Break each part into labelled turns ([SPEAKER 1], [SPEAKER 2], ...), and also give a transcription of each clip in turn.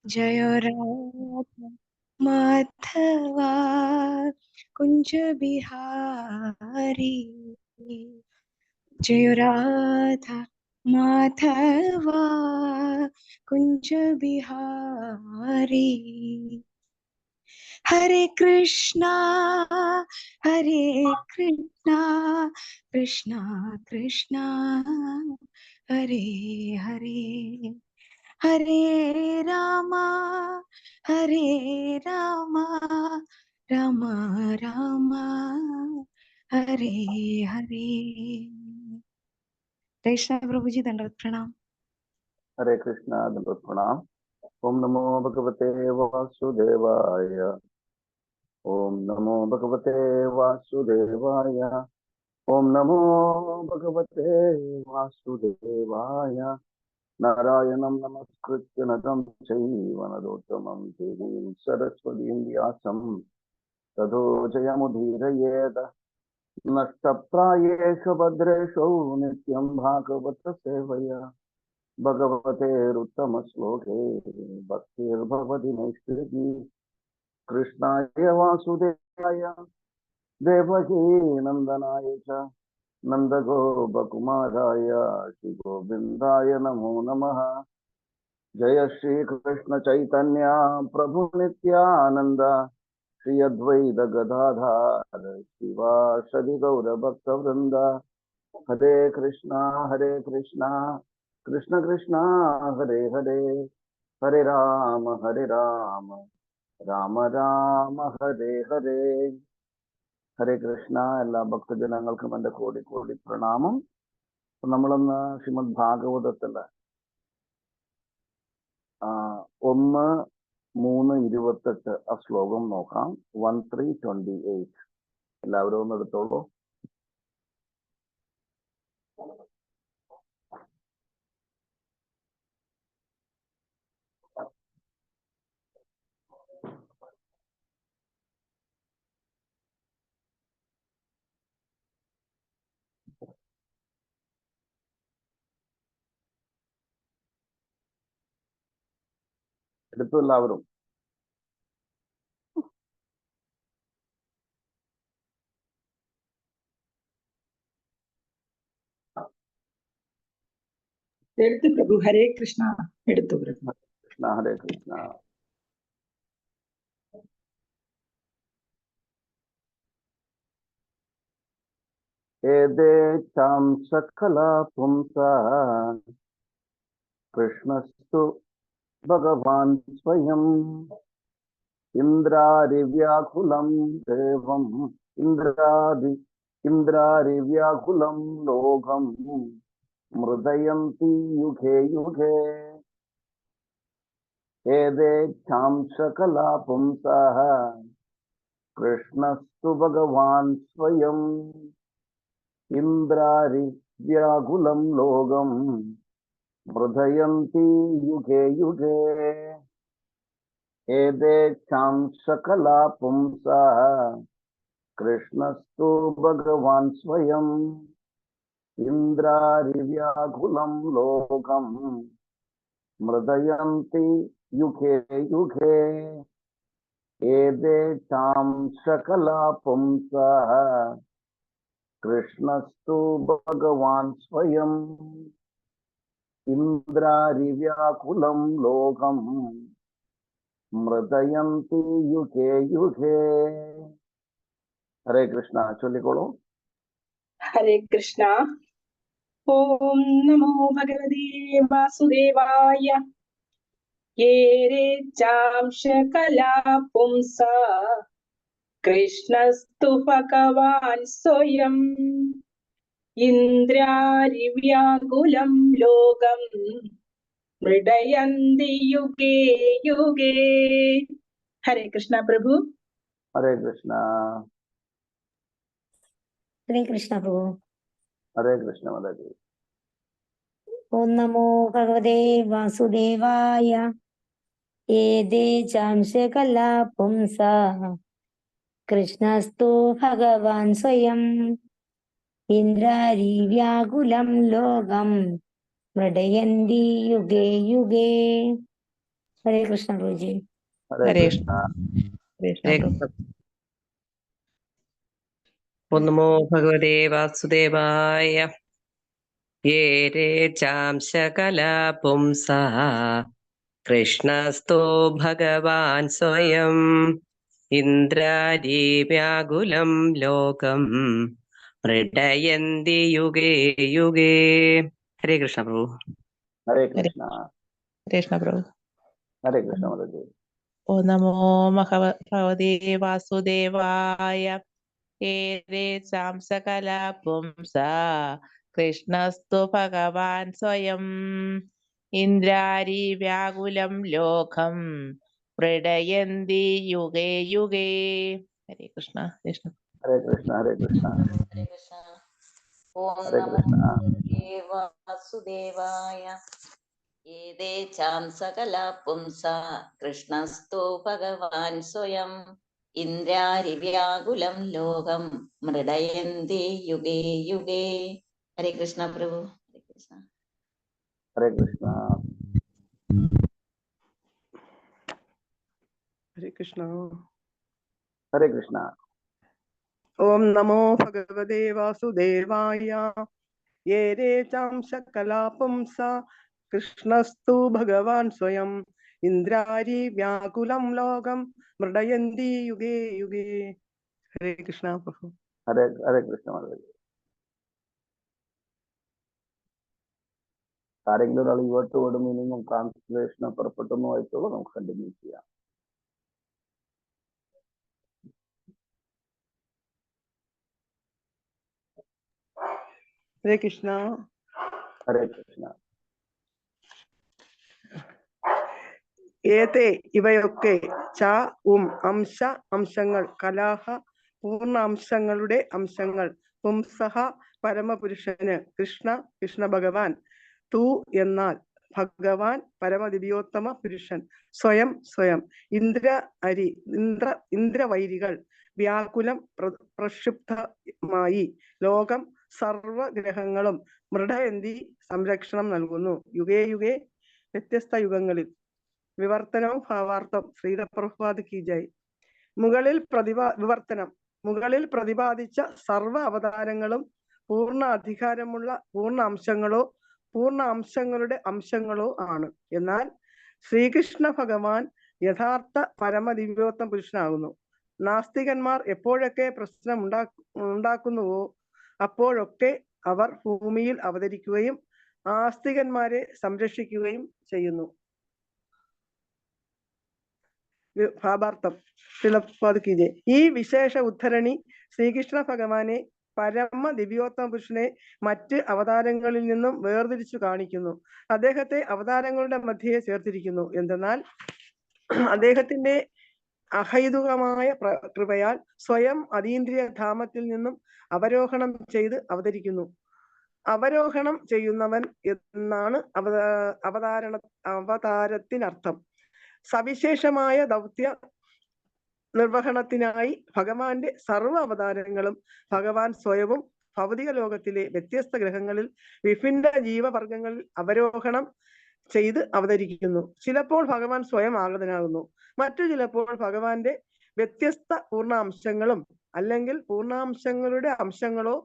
[SPEAKER 1] जय राधा माधवा कुंज बिहारी, जय राधा माधवा कुंज बिहारी। हरे कृष्णा कृष्णा कृष्णा हरे हरे, हरे रामा राम राम हरे हरे। कृष्ण प्रभु जी दंडवत प्रणाम।
[SPEAKER 2] हरे कृष्णा दंडवत प्रणाम। ओम नमो भगवते वासुदेवाय। ओम नमो भगवते वासुदेवाय। ओम नमो भगवते वासुदेवाय। नारायणं नमस्कृत्य नरं चैव नरोत्तमं देवीं सरस्वतीं व्यासं ततो जयमुदीरयेत्। नष्टप्रायेषु भद्रेषु नित्यं भागवत सेवया भगवतेरुत्तमश्लोके भक्तिर्भवति नैष्कृति। कृष्णाय वासुदेवाय देवकी नंदनाय च नंदगोपकुमाराय श्रीगोविन्दाय नमो नमः। जय श्री कृष्ण चैतन्य प्रभु नित्यानंद श्री अद्वैत गदाधर शिवासदि गौरभक्तवृंद। हरे कृष्णा कृष्ण कृष्णा हरे हरे, हरे राम രാമ രാമ ഹരേ ഹരേ. ഹരേ കൃഷ്ണ. എല്ലാ ഭക്തജനങ്ങൾക്കും എൻ്റെ കോടി കോടി പ്രണാമം. നമ്മളിന്ന് ശ്രീമദ് ഭാഗവതത്തില് 1:3:28 ആ ശ്ലോകം നോക്കാം. 13:28. എല്ലാവരും ഒന്ന് എടുത്തോളൂ. എടുത്തു എല്ലാവരും?
[SPEAKER 3] എടുത്തു പ്രഭു. ഹരേ കൃഷ്ണ. എടുത്തു പ്രഭു.
[SPEAKER 2] കൃഷ്ണ ഹരേ കൃഷ്ണ. ഏതേചാം സകല പുംസാഃ കൃഷ്ണസ്തു ഭഗവാൻ സ്വയം ഇന്ദ്രാരിവ്യാകുലം ദേവം ഇന്ദ്രാരിവ്യാകുലം ലോകം മൃദയന്തി യുഗേ യുഗേ. ഏതേച്ഛാം സകല പുംസാഃ കൃഷ്ണസ്തു ഭഗവാൻ സ്വയം ഇന്ദ്രാരിവ്യാകുലം ലോകം മൃദയന്തി യുഗേ യുഗേ. ഏതേച്ഛാം സകല പുംസാഃ കൃഷ്ണസ്തു ഭഗവാൻ സ്വയം ഇന്ദ്രാരിവ്യാകുലം ലോകം മൃദയന്തി യുഗേ യുഗേ. ഏതേച്ഛാം സകല പുംസാഃ കൃഷ്ണസ്തു ഭഗവാൻ സ്വയം ഇന്ദ്രാരിവ്യാകുലം ലോകം മൃദയന്തി യുഗേ യുഗേ. ഹരേ കൃഷ്ണ. ചൊല്ലിക്കോളൂ.
[SPEAKER 3] ഹരേ കൃഷ്ണ. ഓം നമോ ഭഗവതേ വാസുദേവായ. യേരേച്ഛാം സകലാ പുംസാഃ കൃഷ്ണസ്തു ഭഗവാൻ സ്വയം ഇന്ദ്രാരിവ്യാകുലം ലോകം മൃഡയന്തി യുഗേ യുഗേ. ഹരേ കൃഷ്ണ പ്രഭു.
[SPEAKER 2] ഹരേ കൃഷ്ണ.
[SPEAKER 4] ഹരേ കൃഷ്ണ പ്രഭു.
[SPEAKER 2] ഹരേ കൃഷ്ണ. ഹരേ.
[SPEAKER 4] ഓം നമോ ഭഗവതേ വാസുദേവായ. ഏതേചാം സകലാ പുംസാഃ കൃഷ്ണസ്തു ഭഗവാൻ സ്വയം ഇന്ദ്രാരിവ്യാകുലം ലോകം മൃഡയന്തി യുഗേ യുഗേ. ഹരേ കൃഷ്ണ പ്രഭുജി.
[SPEAKER 2] ഹരേ
[SPEAKER 5] ഹരേ
[SPEAKER 2] കൃഷ്ണ.
[SPEAKER 5] ഹരേ കൃഷ്ണ. ഓം നമോ ഭഗവതേ വാസുദേവായ. യേ രേ ചാംശകലാ പുംസഃ കൃഷ്ണസ്തോ ഭഗവാൻ സ്വയം ഇന്ദ്രാരീവ്യാകുലം ലോകം മൃഡയന്തി യുഗേ യുഗേ. ഹരേ കൃഷ്ണ പ്രഭു.
[SPEAKER 2] ഹരേ കൃഷ്ണ.
[SPEAKER 5] കൃഷ്ണ പ്രഭു.
[SPEAKER 2] ഹരേ കൃഷ്ണ മതജി.
[SPEAKER 5] ഓം നമോ ഭഗവതേ വാസുദേവായ. ഏരേ ചാംസകലാ പുംസാ കൃഷ്ണസ്തു ഭഗവാൻ സ്വയം ഇന്ദ്രാരി വ്യാകുലം ലോകം മൃഡയന്തി യുഗേ യുഗേ. ഹരേ കൃഷ്ണ കൃഷ്ണ.
[SPEAKER 2] ഹരേ കൃഷ്ണ. ഹരേ കൃഷ്ണ.
[SPEAKER 6] ഹരേ കൃഷ്ണ. ഓം
[SPEAKER 2] ഹരേ
[SPEAKER 6] നമോ
[SPEAKER 2] കൃഷ്ണ.
[SPEAKER 6] ഭഗവതേ വാസുദേവായ. ഏതേ ചാംസകലാ പുംസാ കൃഷ്ണസ്തു ഭഗവാൻ സ്വയം ഇന്ദ്രാരിവ്യാകുലം ലോകം മൃഡയന്തി യുഗേ യുഗേ. ഹരേ കൃഷ്ണ പ്രഭു. ഹരേ കൃഷ്ണ.
[SPEAKER 2] ഹരേ കൃഷ്ണ.
[SPEAKER 7] ഹരേ കൃഷ്ണ.
[SPEAKER 2] ഹരേ കൃഷ്ണ.
[SPEAKER 7] ഓം നമോ ഭഗവതേ വാസുദേവായ. യേ രേ ചാംശകലാ പുംസാ കൃഷ്ണസ്തു ഭഗവാൻ സ്വയം ഇന്ദ്രാരി വ്യാകുലം ലോകം മൃഡയന്തി യുഗേ യുഗേ. ഹരേ കൃഷ്ണ പ്രഭു.
[SPEAKER 2] ഹരേ ഹരേ കൃഷ്ണ മതജി. ആരെങ്കിലും ഒരാൾ വേർഡ് വേർഡ് മീനിങ്ങും ട്രാൻസ്ലേഷനും പുറപ്പെട്ടൊന്നും വായിച്ചോളൂ, നമുക്ക് കണ്ടിന്യൂ ചെയ്യാം.
[SPEAKER 7] ഹരേ കൃഷ്ണ.
[SPEAKER 2] ഹരേ കൃഷ്ണ.
[SPEAKER 7] ഏതേ ഇവയൊക്കെ ച അംശ അംശങ്ങൾ കലാഹ പൂർണ്ണ അംശങ്ങളുടെ അംശങ്ങൾ പുംസഹ പരമപുരുഷന് കൃഷ്ണ കൃഷ്ണ ഭഗവാൻ തു എന്നാൽ ഭഗവാൻ പരമദിവ്യോത്തമ പുരുഷൻ സ്വയം സ്വയം ഇന്ദ്രവൈരികൾ വ്യാകുലം പ്രക്ഷുബ്ധമായി ലോകം സർവഗ്രഹങ്ങളും മൃഡയന്തി സംരക്ഷണം നൽകുന്നു യുഗേ യുഗേ വ്യത്യസ്ത യുഗങ്ങളിൽ. വിവർത്തനവും ഭാവാർത്ഥം ശ്രീല പ്രഭുപാദ് കി ജയ്. മുകളിൽ പ്രതിപാദിച്ച സർവ അവതാരങ്ങളും പൂർണ്ണ അധികാരമുള്ള പൂർണ്ണ അംശങ്ങളോ പൂർണ്ണ അംശങ്ങളുടെ അംശങ്ങളോ ആണ്. എന്നാൽ ശ്രീകൃഷ്ണ ഭഗവാൻ യഥാർത്ഥ പരമദിവ്യോത്തമ പുരുഷനാകുന്നു. നാസ്തികന്മാർ എപ്പോഴൊക്കെ പ്രശ്നം ഉണ്ടാക്കുന്നുവോ അപ്പോഴൊക്കെ അവർ ഭൂമിയിൽ അവതരിക്കുകയും ആസ്തികന്മാരെ സംരക്ഷിക്കുകയും ചെയ്യുന്നു. ഭാവാർത്ഥം ഈ വിശേഷ ഉദ്ധരണി ശ്രീകൃഷ്ണ ഭഗവാനെ പരമ ദിവ്യോത്തമ പുരുഷനെ മറ്റ് അവതാരങ്ങളിൽ നിന്നും വേർതിരിച്ചു കാണിക്കുന്നു. അദ്ദേഹത്തെ അവതാരങ്ങളുടെ മധ്യേ ചേർത്തിരിക്കുന്നു. എന്തെന്നാൽ അദ്ദേഹത്തിന്റെ അഹൈതുകമായ കൃപയാൽ സ്വയം അതീന്ദ്രിയ ധാമത്തിൽ നിന്നും അവരോഹണം ചെയ്ത് അവതരിക്കുന്നു. അവരോഹണം ചെയ്യുന്നവൻ എന്നാണ് അവതാരത്തിനർത്ഥം. സവിശേഷമായ ദൗത്യ നിർവഹണത്തിനായി ഭഗവാന്റെ സർവ്വ അവതാരങ്ങളും ഭഗവാൻ സ്വയവും ഭൗതിക ലോകത്തിലെ വ്യത്യസ്ത ഗ്രഹങ്ങളിൽ വിഭിന്ന ജീവവർഗങ്ങളിൽ അവരോഹണം ചെയ്ത് അവതരിക്കുന്നു. ചിലപ്പോൾ ഭഗവാൻ സ്വയം ആഗതനാകുന്നു, മറ്റു ചിലപ്പോൾ ഭഗവാന്റെ വ്യത്യസ്ത പൂർണ്ണാംശങ്ങളും അല്ലെങ്കിൽ പൂർണ്ണാംശങ്ങളുടെ അംശങ്ങളോ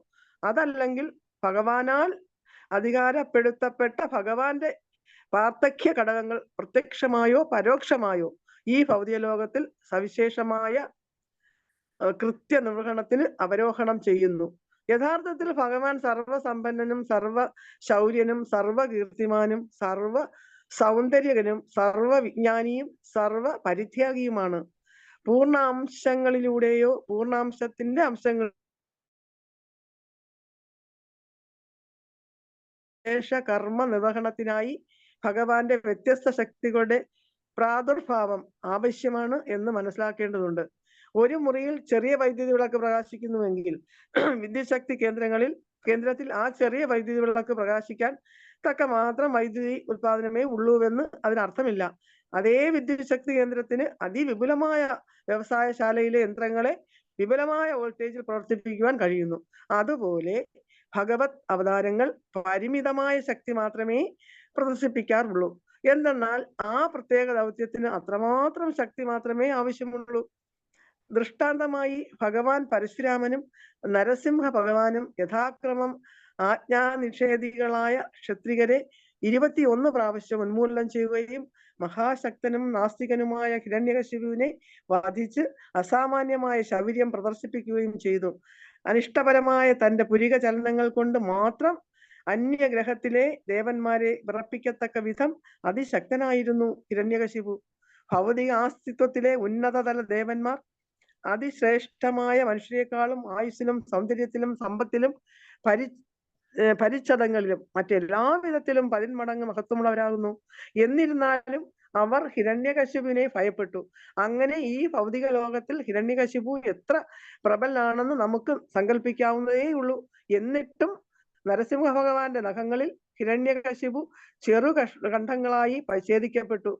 [SPEAKER 7] അതല്ലെങ്കിൽ ഭഗവാനാൽ അധികാരപ്പെടുത്തപ്പെട്ട ഭഗവാന്റെ പാർത്ഥക്യ ഘടകങ്ങൾ പ്രത്യക്ഷമായോ പരോക്ഷമായോ ഈ ഭൗതിക ലോകത്തിൽ സവിശേഷമായ കൃത്യനിർവഹണത്തിന് അവരോഹണം ചെയ്യുന്നു. യഥാർത്ഥത്തിൽ ഭഗവാൻ സർവസമ്പന്നനും സർവ ശൗര്യനും സർവകീർത്തിമാനും സർവ സൗന്ദര്യകനും സർവവിജ്ഞാനിയും സർവ പരിത്യാഗിയുമാണ്. പൂർണ്ണാംശങ്ങളിലൂടെയോ പൂർണ്ണാംശത്തിന്റെ അംശങ്ങൾ കർമ്മ നിർവഹണത്തിനായി ഭഗവാന്റെ വ്യത്യസ്ത ശക്തികളുടെ പ്രാദുർഭാവം ആവശ്യമാണ് എന്ന് മനസ്സിലാക്കേണ്ടതുണ്ട്. ഒരു മുറിയിൽ ചെറിയ വൈദ്യുതി വിളക്ക് പ്രകാശിക്കുന്നുവെങ്കിൽ വിദ്യുത് ശക്തി കേന്ദ്രത്തിൽ ആ ചെറിയ വൈദ്യുതി വിളക്ക് പ്രകാശിക്കാൻ തക്ക മാത്രം വൈദ്യുതി ഉത്പാദനമേ ഉള്ളൂവെന്ന് അതിനർത്ഥമില്ല. അതേ വിദ്യുത് ശക്തി കേന്ദ്രത്തിന് അതിവിപുലമായ വ്യവസായശാലയിലെ യന്ത്രങ്ങളെ വിപുലമായ വോൾട്ടേജിൽ പ്രവർത്തിപ്പിക്കുവാൻ കഴിയുന്നു. അതുപോലെ ഭഗവത് അവതാരങ്ങൾ പരിമിതമായ ശക്തി മാത്രമേ പ്രദർശിപ്പിക്കാറുള്ളൂ. എന്തെന്നാൽ ആ പ്രത്യേക ദൗത്യത്തിന് അത്രമാത്രം ശക്തി മാത്രമേ ആവശ്യമുള്ളൂ. ദൃഷ്ടാന്തമായി ഭഗവാൻ പരശുരാമനും നരസിംഹ ഭഗവാനും യഥാക്രമം ആജ്ഞാനിഷേധികളായ ക്ഷത്രിയരെ 21 പ്രാവശ്യം ഉന്മൂലനം ചെയ്യുകയും മഹാശക്തനും നാസ്തികനുമായ ഹിരണ്യകശിപുവിനെ വധിച്ച് അസാമാന്യമായ ശൗര്യം പ്രദർശിപ്പിക്കുകയും ചെയ്തു. അനിഷ്ടപരമായ തന്റെ പുരിക ചലനങ്ങൾ കൊണ്ട് മാത്രം അന്യഗ്രഹത്തിലെ ദേവന്മാരെ വിറപ്പിക്കത്തക്ക വിധം അതിശക്തനായിരുന്നു ഹിരണ്യകശിപു. ഭൗതിക ആസ്തിത്വത്തിലെ ഉന്നതതല ദേവന്മാർ അതിശ്രേഷ്ഠമായ മനുഷ്യരെക്കാളും ആയുസ്സിലും സൗന്ദര്യത്തിലും സമ്പത്തിലും പരിച്ഛദങ്ങളിലും മറ്റെല്ലാ വിധത്തിലും 10 മടങ്ങ് മഹത്വമുള്ളവരാകുന്നു. എന്നിരുന്നാലും അവർ ഹിരണ്യകശിപുവിനെ ഭയപ്പെട്ടു. അങ്ങനെ ഈ ഭൗതിക ലോകത്തിൽ ഹിരണ്യകശിപു എത്ര പ്രബലനാണെന്ന് നമുക്ക് സങ്കല്പിക്കാവുന്നതേ ഉള്ളൂ. എന്നിട്ടും നരസിംഹ ഭഗവാന്റെ നഖങ്ങളിൽ ഹിരണ്യകശിപു കണ്ഠങ്ങളായി ഛേദിക്കപ്പെട്ടു.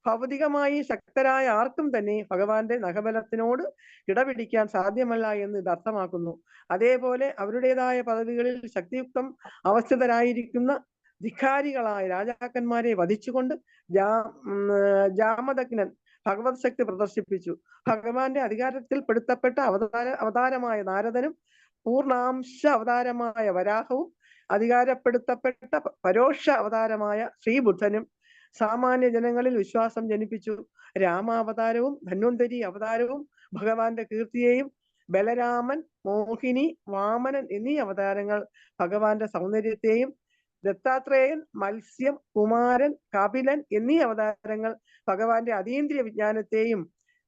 [SPEAKER 7] ഭൗതികമായി ശക്തരായ ആർക്കും തന്നെ ഭഗവാന്റെ നഖബലത്തിനോട് കിടപിടിക്കാൻ സാധ്യമല്ല എന്ന് ഇത് അർത്ഥമാക്കുന്നു. അതേപോലെ അവരുടേതായ പദവികളിൽ ശക്തിയുക്തം അവസ്ഥിതരായിരിക്കുന്ന ധിക്കാരികളായ രാജാക്കന്മാരെ വധിച്ചുകൊണ്ട് ജാമദഗ്നൻ ഭഗവത് ശക്തി പ്രദർശിപ്പിച്ചു. ഭഗവാന്റെ അധികാരത്തിൽ പെടുത്തപ്പെട്ട അവതാരമായ നാരദനും പൂർണാംശ അവതാരമായ വരാഹവും അധികാരപ്പെടുത്തപ്പെട്ട പരോക്ഷ അവതാരമായ ശ്രീബുദ്ധനും സാമാന്യ ജനങ്ങളിൽ വിശ്വാസം ജനിപ്പിച്ചു. രാമാവതാരവും ധന്വന്തരി അവതാരവും ഭഗവാന്റെ കീർത്തിയെയും ബലരാമൻ, മോഹിനി, വാമനൻ എന്നീ അവതാരങ്ങൾ ഭഗവാന്റെ സൗന്ദര്യത്തെയും ദത്താത്രേയൻ, മത്സ്യം, കുമാരൻ, കപിലൻ എന്നീ അവതാരങ്ങൾ ഭഗവാന്റെ അതീന്ദ്രിയ വിജ്ഞാനത്തെയും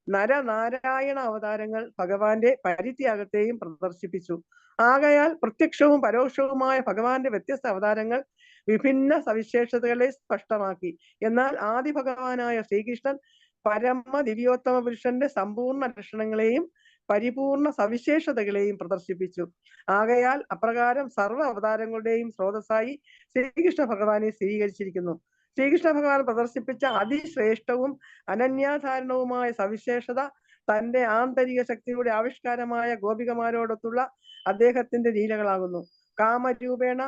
[SPEAKER 7] നരനാരായണ അവതാരങ്ങൾ ഭഗവാന്റെ പരിത്യാഗത്തെയും പ്രദർശിപ്പിച്ചു. ആകയാൽ പ്രത്യക്ഷവും പരോക്ഷവുമായ ഭഗവാന്റെ വ്യത്യസ്ത അവതാരങ്ങൾ വിഭിന്ന സവിശേഷതകളെ സ്പഷ്ടമാക്കി. എന്നാൽ ആദി ഭഗവാനായ ശ്രീകൃഷ്ണൻ പരമ ദിവ്യോത്തമ പുരുഷന്റെ സമ്പൂർണ്ണ ലക്ഷണങ്ങളെയും പരിപൂർണ സവിശേഷതകളെയും പ്രദർശിപ്പിച്ചു. ആകയാൽ അപ്രകാരം സർവ്വ അവതാരങ്ങളുടെയും സ്രോതസ്സായി ശ്രീകൃഷ്ണ ഭഗവാനെ സ്ഥിരീകരിച്ചിരിക്കുന്നു. ശ്രീകൃഷ്ണ ഭഗവാൻ പ്രദർശിപ്പിച്ച അതിശ്രേഷ്ഠവും അനന്യാധാരണവുമായ സവിശേഷത തന്റെ ആന്തരിക ശക്തിയുടെ ആവിഷ്കാരമായ ഗോപികമാരോടൊത്തുള്ള അദ്ദേഹത്തിന്റെ ലീലകളാകുന്നു. കാമരൂപേണ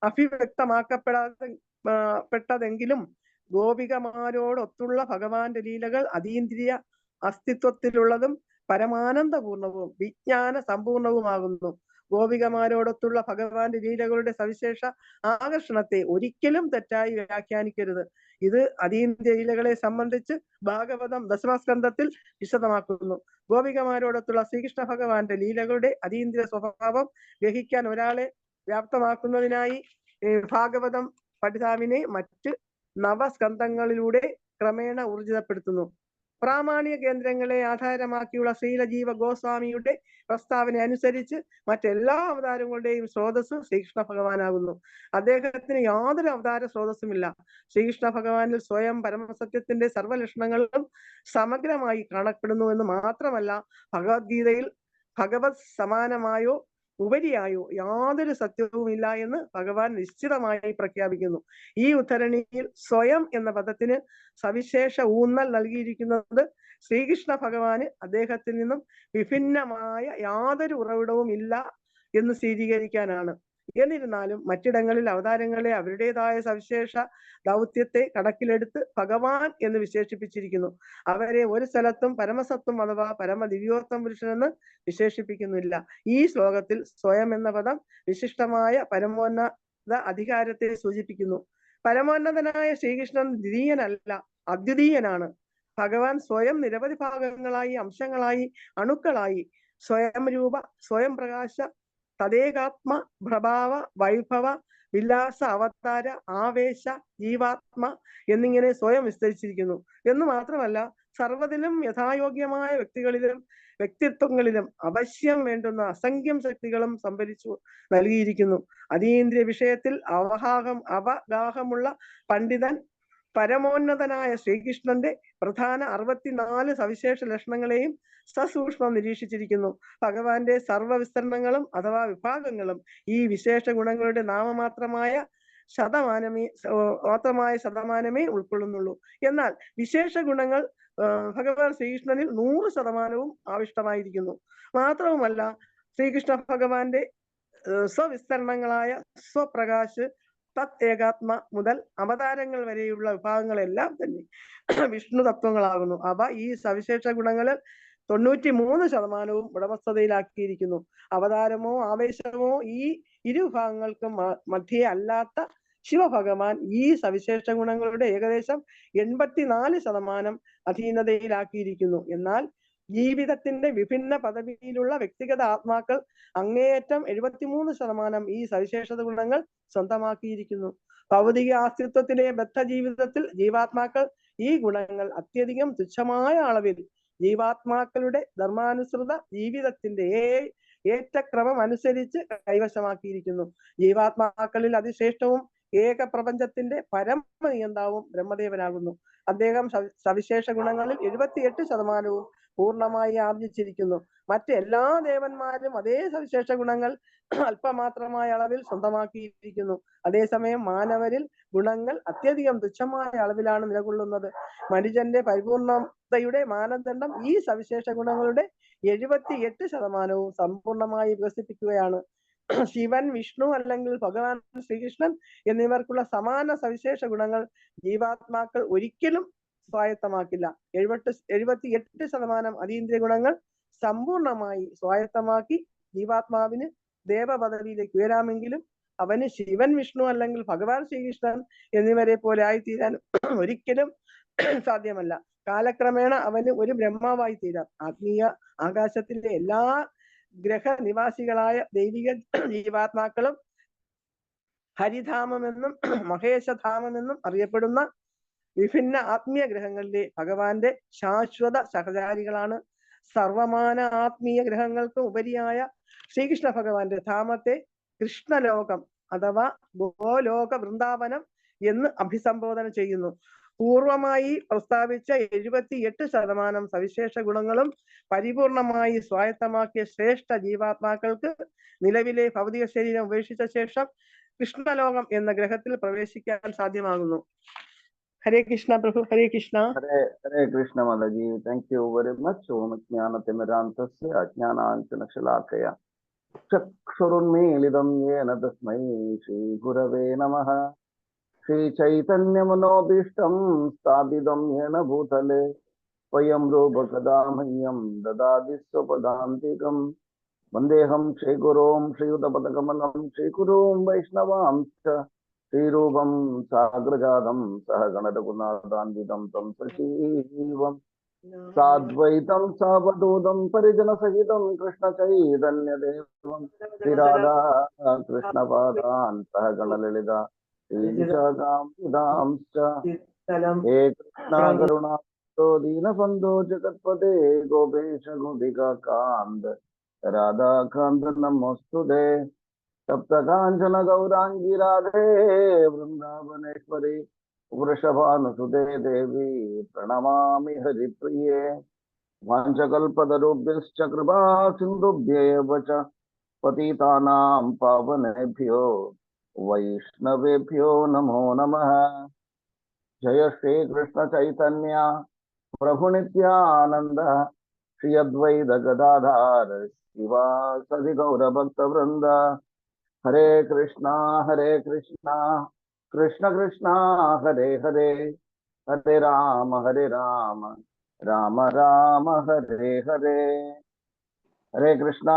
[SPEAKER 7] അഭിവ്യക്തമാക്കപ്പെടാതെപ്പെട്ടതെങ്കിലും ഗോപികമാരോടൊത്തുള്ള ഭഗവാന്റെ ലീലകൾ അതീന്ദ്രിയ അസ്തിത്വത്തിലുള്ളതും പരമാനന്ദപൂർണവും വിജ്ഞാന സമ്പൂർണവുമാകുന്നു. ഗോപികമാരോടൊത്തുള്ള ഭഗവാന്റെ ലീലകളുടെ സവിശേഷ ആകർഷണത്തെ ഒരിക്കലും തെറ്റായി വ്യാഖ്യാനിക്കരുത്. ഇത് അതീന്ദ്രിയ ലീലകളെ സംബന്ധിച്ച് ഭാഗവതം ദശമസ്കന്ധത്തിൽ വിശദമാക്കുന്നു. ഗോപികമാരോടൊത്തുള്ള ശ്രീകൃഷ്ണ ഭഗവാന്റെ ലീലകളുടെ അതീന്ദ്രിയ സ്വഭാവം ഗ്രഹിക്കാൻ ഒരാളെ വ്യാപ്തമാക്കുന്നതിനായി ഭാഗവതം പഠിതാവിനെ മറ്റ് നവസ്കന്ധങ്ങളിലൂടെ ക്രമേണ ഊർജിതപ്പെടുത്തുന്നു. പ്രാമാണിക കേന്ദ്രങ്ങളെ ആധാരമാക്കിയുള്ള ശ്രീലജീവ ഗോസ്വാമിയുടെ പ്രസ്താവന അനുസരിച്ച് മറ്റെല്ലാ അവതാരങ്ങളുടെയും സ്രോതസ് ശ്രീകൃഷ്ണ ഭഗവാനാകുന്നു. അദ്ദേഹത്തിന് യാതൊരു അവതാര സ്രോതസ്സുമില്ല. ശ്രീകൃഷ്ണ ഭഗവാനിൽ സ്വയം പരമസത്യത്തിന്റെ സർവ്വലക്ഷണങ്ങളും സമഗ്രമായി കാണപ്പെടുന്നു എന്ന് മാത്രമല്ല, ഭഗവത്ഗീതയിൽ ഭഗവത് സമാനമായോ ഉപരിയായോ യാതൊരു സത്യവുമില്ല എന്ന് ഭഗവാൻ നിശ്ചിതമായി പ്രഖ്യാപിക്കുന്നു. ഈ ഉദ്ധരണിയിൽ സ്വയം എന്ന പദത്തിന് സവിശേഷ ഊന്നൽ നൽകിയിരിക്കുന്നത് ശ്രീകൃഷ്ണ ഭഗവാന് അദ്ദേഹത്തിൽ നിന്നും വിഭിന്നമായ യാതൊരു ഉറവിടവും ഇല്ല എന്ന് സ്ഥിരീകരിക്കാനാണ്. എന്നിരുന്നാലും മറ്റിടങ്ങളിൽ അവതാരങ്ങളെ അവരുടേതായ സവിശേഷ ദൗത്യത്തെ കണക്കിലെടുത്ത് ഭഗവാൻ എന്ന് വിശേഷിപ്പിച്ചിരിക്കുന്നു. അവരെ ഒരു സ്ഥലത്തും പരമസത്വം അഥവാ പരമ ദിവ്യോത്തമ പുരുഷനെന്ന് വിശേഷിപ്പിക്കുന്നില്ല. ഈ ശ്ലോകത്തിൽ സ്വയം എന്ന പദം വിശിഷ്ടമായ പരമോന്നത അധികാരത്തെ സൂചിപ്പിക്കുന്നു. പരമോന്നതനായ ശ്രീകൃഷ്ണൻ ദ്വിതീയനല്ല, അദ്വിതീയനാണ്. ഭഗവാൻ സ്വയം നിരവധി ഭാഗങ്ങളായി, അംശങ്ങളായി, അണുക്കളായി, സ്വയം രൂപ, സ്വയം പ്രകാശ, തദേകാത്മ, പ്രഭാവ, വൈഭവ, വിലാസ, അവതാര, ആവേശ, ജീവാത്മ എന്നിങ്ങനെ സ്വയം വിസ്തരിച്ചിരിക്കുന്നു. എന്ന് മാത്രമല്ല, സർവ്വതിലും യഥായോഗ്യമായ വ്യക്തിത്വങ്ങളിലും അവശ്യം വേണ്ടുന്ന അസംഖ്യം ശക്തികളും സംഭരിച്ചു നൽകിയിരിക്കുന്നു. അതീന്ദ്രിയ വിഷയത്തിൽ അവഗാഹമുള്ള പണ്ഡിതൻ പരമോന്നതനായ ശ്രീകൃഷ്ണന്റെ പ്രധാന 64 സവിശേഷ ലക്ഷണങ്ങളെയും സസൂക്ഷ്മം നിരീക്ഷിച്ചിരിക്കുന്നു. ഭഗവാന്റെ സർവ്വവിസ്തരണങ്ങളും അഥവാ വിഭാഗങ്ങളും ഈ വിശേഷ ഗുണങ്ങളുടെ നാമമാത്രമായ ശതമാനമേ ഉൾക്കൊള്ളുന്നുള്ളൂ. എന്നാൽ വിശേഷ ഗുണങ്ങൾ ഭഗവാൻ ശ്രീകൃഷ്ണനിൽ 100% ആവിഷ്ടമായിരിക്കുന്നു. മാത്രവുമല്ല, ശ്രീകൃഷ്ണ ഭഗവാന്റെ സ്വവിസ്തരണങ്ങളായ സ്വപ്രകാശ്, തത് ഏകാത്മ മുതൽ അവതാരങ്ങൾ വരെയുള്ള വിഭാഗങ്ങളെല്ലാം തന്നെ വിഷ്ണു തത്വങ്ങളാകുന്നു. അവ ഈ സവിശേഷ ഗുണങ്ങളിൽ 93% ഉടമസ്ഥതയിലാക്കിയിരിക്കുന്നു. അവതാരമോ ആവേശമോ ഈ ഇരുവിഭാഗങ്ങൾക്കും മധ്യേ അല്ലാത്ത ശിവഭഗവാൻ ഈ സവിശേഷ ഗുണങ്ങളുടെ ഏകദേശം 84% അധീനതയിലാക്കിയിരിക്കുന്നു. എന്നാൽ ജീവിതത്തിന്റെ വിഭിന്ന പദവിയിലുള്ള വ്യക്തിഗത ആത്മാക്കൾ അങ്ങേയറ്റം 73% ഈ സവിശേഷത ഗുണങ്ങൾ സ്വന്തമാക്കിയിരിക്കുന്നു. ഭൗതിക അസ്തിത്വത്തിലെ ബദ്ധ ജീവിതത്തിൽ ജീവാത്മാക്കൾ ഈ ഗുണങ്ങൾ അത്യധികം തുച്ഛമായ അളവിൽ ജീവാത്മാക്കളുടെ ധർമാനുസൃത ജീവിതത്തിന്റെ ഏറ്റക്രമം അനുസരിച്ച് കൈവശമാക്കിയിരിക്കുന്നു. ജീവാത്മാക്കളിൽ അതിശ്രേഷ്ഠവും ഏക പ്രപഞ്ചത്തിന്റെ പരമനിയന്താവും ബ്രഹ്മദേവനാകുന്നു. അദ്ദേഹം സവിശേഷ ഗുണങ്ങളിൽ 78% പൂർണ്ണമായി ആർജിച്ചിരിക്കുന്നു. മറ്റെല്ലാ ദേവന്മാരും അതേ സവിശേഷ ഗുണങ്ങൾ അല്പമാത്രമായ അളവിൽ സ്വന്തമാക്കിയിരിക്കുന്നു. അതേസമയം മാനവരിൽ ഗുണങ്ങൾ അത്യധികം തുച്ഛമായ അളവിലാണ് നിലകൊള്ളുന്നത്. മനുഷ്യന്റെ പരിപൂർണതയുടെ മാനദണ്ഡം ഈ സവിശേഷ ഗുണങ്ങളുടെ 78% സമ്പൂർണമായി വികസിപ്പിക്കുകയാണ്. ശിവൻ, വിഷ്ണു അല്ലെങ്കിൽ ഭഗവാൻ ശ്രീകൃഷ്ണൻ എന്നിവർക്കുള്ള സമാന സവിശേഷ ഗുണങ്ങൾ ജീവാത്മാക്കൾ ഒരിക്കലും സ്വായത്തമാക്കില്ല. 78% അതീന്ദ്രിയ ഗുണങ്ങൾ സമ്പൂർണമായി സ്വായത്തമാക്കി ജീവാത്മാവിന് ദേവപദവിയിലേക്ക് ഉയരാമെങ്കിലും അവന് ശിവൻ, വിഷ്ണു അല്ലെങ്കിൽ ഭഗവാൻ ശ്രീകൃഷ്ണൻ എന്നിവരെ പോലെ ആയിത്തീരാൻ ഒരിക്കലും സാധ്യമല്ല. കാലക്രമേണ അവന് ഒരു ബ്രഹ്മാവായി തീരാം. ആത്മീയ ആകാശത്തിലെ എല്ലാ ഗ്രഹനിവാസികളായ ദൈവിക ജീവാത്മാക്കളും ഹരിധാമമെന്നും മഹേശധാമമെന്നും അറിയപ്പെടുന്ന വിഭിന്ന ആത്മീയ ഗ്രഹങ്ങളിലെ ഭഗവാന്റെ ശാശ്വത സഹചാരികളാണ്. സർവമാന ആത്മീയ ഗ്രഹങ്ങൾക്കും ഉപരിയായ ശ്രീകൃഷ്ണ ഭഗവാന്റെ ധാമത്തെ കൃഷ്ണലോകം അഥവാ ഗോലോക വൃന്ദാവനം എന്ന് അഭിസംബോധന ചെയ്യുന്നു. പൂർവമായി പ്രസ്താവിച്ച 78% സവിശേഷ ഗുണങ്ങളും പരിപൂർണമായി സ്വായത്തമാക്കിയ ശ്രേഷ്ഠ ജീവാത്മാക്കൾക്ക് നിലവിലെ ഭൗതിക ശരീരം ഉപേക്ഷിച്ച ശേഷം കൃഷ്ണലോകം എന്ന ഗ്രഹത്തിൽ പ്രവേശിക്കാൻ സാധ്യമാകുന്നു. ഹരേ കൃഷ്ണ പ്രഭു. ഹരേ കൃഷ്ണ.
[SPEAKER 2] ഹരേ കൃഷ്ണ മാതാജി. Thank you very much. ഓം ജ്ഞാനതിമിരാന്തസ്യ അജ്ഞാനാഞ്ജനശലാക്കയ ചക്ഷുരുന്മീലിതം യേന തസ്മൈ ശ്രീ ഗുരവേ നമഃ. ശ്രീചൈതന്യമനോഭീഷ്ടം സ്ഥാപിതം യേന ഭൂതലേ സ്വയം രൂപകദാ മഹ്യം ദദാതി സ്വപദാന്തികം. വന്ദേഹം ശ്രീഗുരോം ശ്രീയുതപദകമലം ശ്രീഗുരോം വൈഷ്ണവാംശ്ച ശ്രീരൂപം സാഗ്രജാതം സഹഗണരഘുനാഥാന്വിതം തം സജീവം സാദ്വൈതം സാവധൂതം പരിജനസഹിതം കൃഷ്ണചൈതന്യദേവം ശ്രീരാധാ കൃഷ്ണപാദാൻ സഹഗണലളിത ശ്രീവിശാഖാംശ്ച ഹേ കൃഷ്ണ കരുണാ ദീനബന്ധോ ജഗത്പദേ ഗോപേശ ഗോപികാന്ത രാധാകാന്ത നമോസ്തുതേ. സപ്തകാഞ്ചന ഗൗരാംഗി രാധേ വൃന്ദാവനേശ്വരി വൃഷഭാനുസുതേ ദേവി പ്രണമാമി ഹരിപ്രിയേ. വാഞ്ചകൽപതരുഭ്യശ്ച കൃപാ സിന്ധുഭ്യേവ ച പതിതാനാം പാവനേഭ്യോ വൈഷ്ണവേഭ്യോ നമോ നമഃ. ജയ ശ്രീകൃഷ്ണ ചൈതന്യ പ്രഭു നിത്യാനന്ദ ശ്രീ അദ്വൈത ഗദാധര ശിവാസദി ഗൗരഭക്തവൃന്ദ. ഹരേ കൃഷ്ണ കൃഷ്ണ കൃഷ്ണ ഹരേ ഹരേ, ഹരേ രാമ രാമ രാമ ഹരേ ഹരേ. ഹരേ കൃഷ്ണ.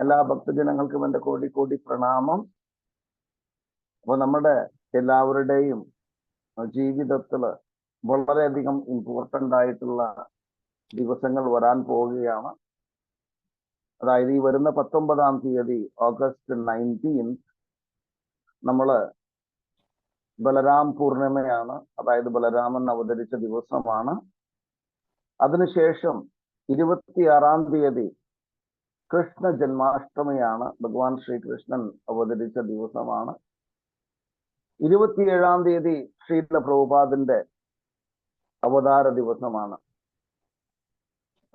[SPEAKER 2] എല്ലാ ഭക്തജനങ്ങൾക്കും എൻ്റെ കോടി കോടി പ്രണാമം. അപ്പൊ നമ്മുടെ എല്ലാവരുടെയും ജീവിതത്തില് വളരെയധികം ഇമ്പോർട്ടൻ്റ് ആയിട്ടുള്ള ദിവസങ്ങൾ വരാൻ പോവുകയാണ്. അതായത് ഈ വരുന്ന 19-ാം തീയതി ഓഗസ്റ്റ് 19 നമ്മള് ബലരാം പൂർണിമയാണ്. അതായത് ബലരാമൻ അവതരിച്ച ദിവസമാണ്. അതിനുശേഷം 26-ാം തീയതി കൃഷ്ണ ജന്മാഷ്ടമിയാണ്. ഭഗവാൻ ശ്രീകൃഷ്ണൻ അവതരിച്ച ദിവസമാണ്. 27-ാം തീയതി ശ്രീല പ്രഭുപാദിന്റെ അവതാര ദിവസമാണ്.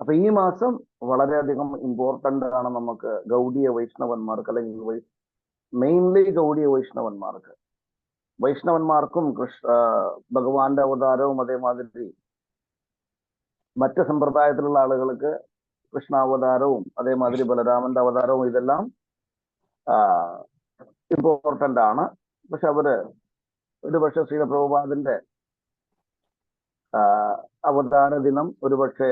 [SPEAKER 2] അപ്പൊ ഈ മാസം വളരെയധികം ഇമ്പോർട്ടൻ്റ് ആണ് നമുക്ക് ഗൗഡീയ വൈഷ്ണവന്മാർക്ക്, അല്ലെങ്കിൽ മെയിൻലി ഗൗഡീയ വൈഷ്ണവന്മാർക്ക്. വൈഷ്ണവന്മാർക്കും ഭഗവാന്റെ അവതാരവും അതേമാതിരി മറ്റ് സമ്പ്രദായത്തിലുള്ള ആളുകൾക്ക് കൃഷ്ണാവതാരവും അതേമാതിരി ബലരാമന്റെ അവതാരവും ഇതെല്ലാം ഇമ്പോർട്ടന്റ് ആണ്. പക്ഷെ അവര് ഒരുപക്ഷെ ശ്രീല പ്രഭുപാദിന്റെ അവതാര ദിനം ഒരുപക്ഷെ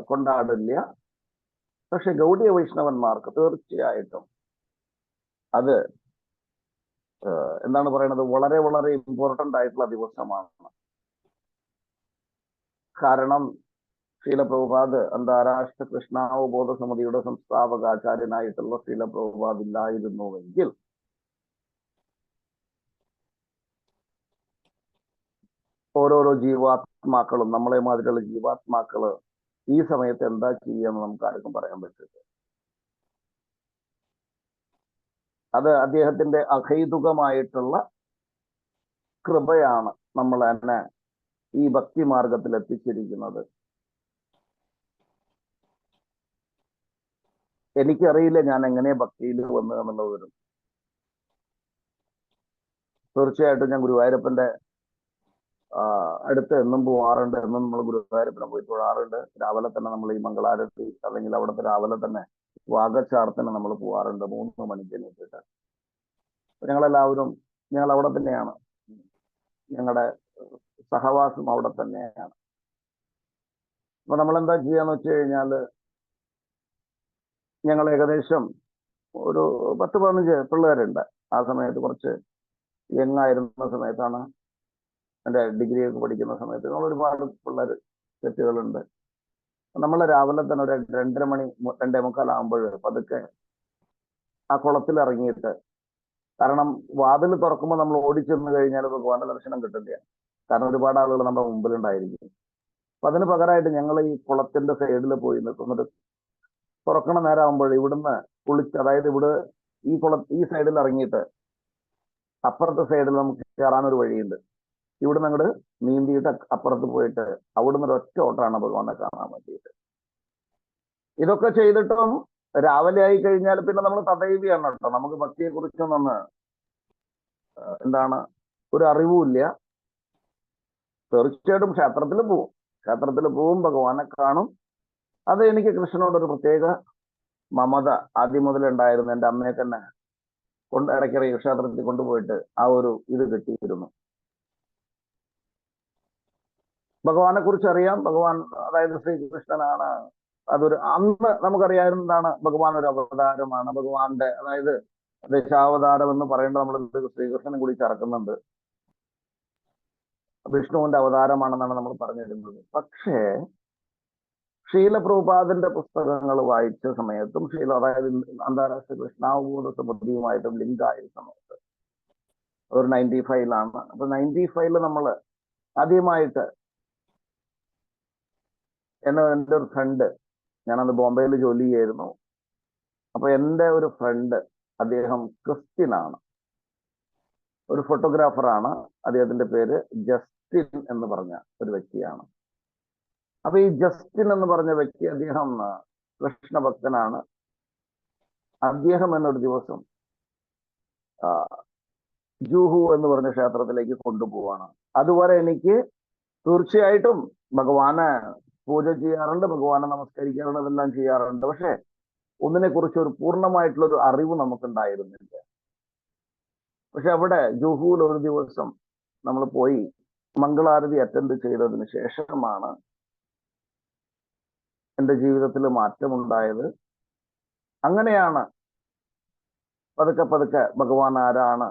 [SPEAKER 2] കൊണ്ടാടില്ല. പക്ഷെ ഗൗഡിയ വൈഷ്ണവന്മാർക്ക് തീർച്ചയായിട്ടും അത് എന്താണ് പറയുന്നത്, വളരെ വളരെ ഇമ്പോർട്ടന്റ് ആയിട്ടുള്ള ദിവസമാണ്. കാരണം ശ്രീല പ്രഭുപാദ് അന്താരാഷ്ട്ര കൃഷ്ണാവബോധ സമിതിയുടെ സംസ്ഥാപകാചാര്യനായിട്ടുള്ള ശ്രീല പ്രഭുപാദ് ഇല്ലായിരുന്നുവെങ്കിൽ ഓരോരോ ജീവാത്മാക്കളും, നമ്മളെ മാതിരിയുള്ള ജീവാത്മാക്കള് ഈ സമയത്ത് എന്താ ചെയ്യുമെന്ന് നമുക്ക് ആർക്കും പറയാൻ പറ്റില്ല. അത് അദ്ദേഹത്തിന്റെ അഹൈതുകമായിട്ടുള്ള കൃപയാണ് നമ്മൾ എന്നെ ഈ ഭക്തി മാർഗത്തിൽ എത്തിച്ചിരിക്കുന്നത്. എനിക്കറിയില്ല ഞാൻ എങ്ങനെ ഭക്തിയിൽ വന്നു എന്നുള്ളവരും. തീർച്ചയായിട്ടും ഞാൻ ഗുരുവായൂരപ്പന്റെ അടുത്ത് എന്നും പോവാറുണ്ട്. എന്നും നമ്മൾ ഗുരുവായൂരപ്പനെ പോയി തൊഴാറുണ്ട്. രാവിലെ തന്നെ നമ്മൾ ഈ മംഗളാരത്തി അല്ലെങ്കിൽ അവിടുത്തെ രാവിലെ തന്നെ വാഗച്ചാർത്തിന് നമ്മൾ പോവാറുണ്ട് 3 മണിക്ക് എണീറ്റിട്ട്. ഞങ്ങളെല്ലാവരും ഞങ്ങൾ അവിടെ തന്നെയാണ്, ഞങ്ങളുടെ സഹവാസം അവിടെ തന്നെയാണ്. അപ്പൊ നമ്മൾ എന്താ ചെയ്യാന്ന് വെച്ച് കഴിഞ്ഞാല്, ഞങ്ങൾ ഏകദേശം ഒരു 10-15 പിള്ളേരുണ്ട്. ആ സമയത്ത് കുറച്ച് യങ്ങായിരുന്ന സമയത്താണ്, എൻ്റെ ഡിഗ്രി ഒക്കെ പഠിക്കുന്ന സമയത്ത് നമ്മൾ ഒരുപാട് പിള്ളേർ സെറ്റുകളുണ്ട്. നമ്മൾ രാവിലെ തന്നെ ഒരു 2:30 മണി 2:45 ആകുമ്പോൾ പതുക്കെ ആ കുളത്തിൽ ഇറങ്ങിയിട്ട്, കാരണം വാതിൽ തുറക്കുമ്പോൾ നമ്മൾ ഓടിച്ചെന്ന് കഴിഞ്ഞാൽ ഭഗവാന്റെ ദർശനം കിട്ടില്ല. കാരണം ഒരുപാട് ആളുകൾ നമ്മുടെ മുമ്പിലുണ്ടായിരിക്കും. അപ്പൊ അതിന് പകരമായിട്ട് ഞങ്ങൾ ഈ കുളത്തിന്റെ സൈഡിൽ പോയി നിൽക്കുന്നത്, തുറക്കണ നേരമാകുമ്പോൾ ഇവിടുന്ന് കുളിച്ച്, അതായത് ഇവിടെ ഈ സൈഡിൽ ഇറങ്ങിയിട്ട് അപ്പുറത്തെ സൈഡിൽ നമുക്ക് കയറാനൊരു വഴിയുണ്ട്. ഇവിടുന്ന് അങ്ങോട്ട് നീന്തിയിട്ട് അപ്പുറത്ത് പോയിട്ട് അവിടുന്ന് ഒരു ഒറ്റ ഓട്ടമാണ് ഭഗവാനെ കാണാൻ വേണ്ടിയിട്ട്. ഇതൊക്കെ ചെയ്തിട്ടും രാവിലെ ആയി കഴിഞ്ഞാൽ പിന്നെ നമ്മൾ തദൈവിയാണ് കേട്ടോ. നമുക്ക് ഭക്തിയെ കുറിച്ചൊന്നും എന്താണ് ഒരു അറിവുമില്ല. തീർച്ചയായിട്ടും ക്ഷേത്രത്തിൽ പോവും, ഭഗവാനെ കാണും. അത് എനിക്ക് കൃഷ്ണനോടൊരു പ്രത്യേക മമത ആദ്യം മുതലുണ്ടായിരുന്നു. എൻ്റെ അമ്മയെ തന്നെ ഇടയ്ക്കിടയ്ക്ക് ക്ഷേത്രത്തിൽ കൊണ്ടുപോയിട്ട് ആ ഒരു ഇത് കിട്ടിയിരുന്നു. ഭഗവാനെ കുറിച്ച് അറിയാം. ഭഗവാൻ, അതായത് ശ്രീകൃഷ്ണനാണ്. അന്ന് നമുക്കറിയാവുന്നതാണ് ഭഗവാൻ ഒരു അവതാരമാണ്. ഭഗവാന്റെ, അതായത് ദശാവതാരം എന്ന് പറയേണ്ടത് നമ്മൾ ശ്രീകൃഷ്ണനെ കൂടി ചേർക്കുന്നുണ്ട്. വിഷ്ണുവിന്റെ അവതാരമാണെന്നാണ് നമ്മൾ പറഞ്ഞിരുന്നത്. പക്ഷേ ശ്രീല പ്രഭുപാദിന്റെ പുസ്തകങ്ങൾ വായിച്ച സമയത്തും അതായത് അന്താരാഷ്ട്ര കൃഷ്ണാവബോധ സമിതിയുമായിട്ടും ലിങ്ക് ആയ സമയത്ത് ഒരു 95-ലാണ്. അപ്പൊ 95-ല് നമ്മൾ ആദ്യമായിട്ട് എൻ്റെ ഒരു ഫ്രണ്ട്, ഞാനന്ന് ബോംബെയിൽ ജോലി ചെയ്യായിരുന്നു. അപ്പൊ എൻ്റെ ഒരു ഫ്രണ്ട്, അദ്ദേഹം ക്രിസ്ത്യനാണ്, ഒരു ഫോട്ടോഗ്രാഫറാണ്. അദ്ദേഹത്തിന്റെ പേര് ജസ്റ്റിൻ എന്ന് പറഞ്ഞ ഒരു വ്യക്തിയാണ്. അപ്പൊ ഈ ജസ്റ്റിൻ എന്ന് പറഞ്ഞ വ്യക്തി, അദ്ദേഹം കൃഷ്ണഭക്തനാണ്. അദ്ദേഹം എന്നൊരു ദിവസം ജൂഹു എന്ന് പറഞ്ഞ ക്ഷേത്രത്തിലേക്ക് കൊണ്ടുപോവാണ്. അതുവരെ എനിക്ക് തീർച്ചയായിട്ടും ഭഗവാനെ പൂജ ചെയ്യാറുണ്ട്, ഭഗവാനെ നമസ്കരിക്കാറുണ്ട്, അതെല്ലാം ചെയ്യാറുണ്ട്. പക്ഷെ ഒന്നിനെ കുറിച്ച് ഒരു പൂർണ്ണമായിട്ടുള്ള ഒരു അറിവ് നമുക്കുണ്ടായിരുന്നില്ല. പക്ഷെ അവിടെ ജൂഹുവിൽ ഒരു ദിവസം നമ്മൾ പോയി മംഗളാരതി അറ്റൻഡ് ചെയ്തതിന് ശേഷമാണ് എൻ്റെ ജീവിതത്തിൽ മാറ്റമുണ്ടായത്. അങ്ങനെയാണ് പതുക്കെ പതുക്കെ ഭഗവാൻ ആരാണ്,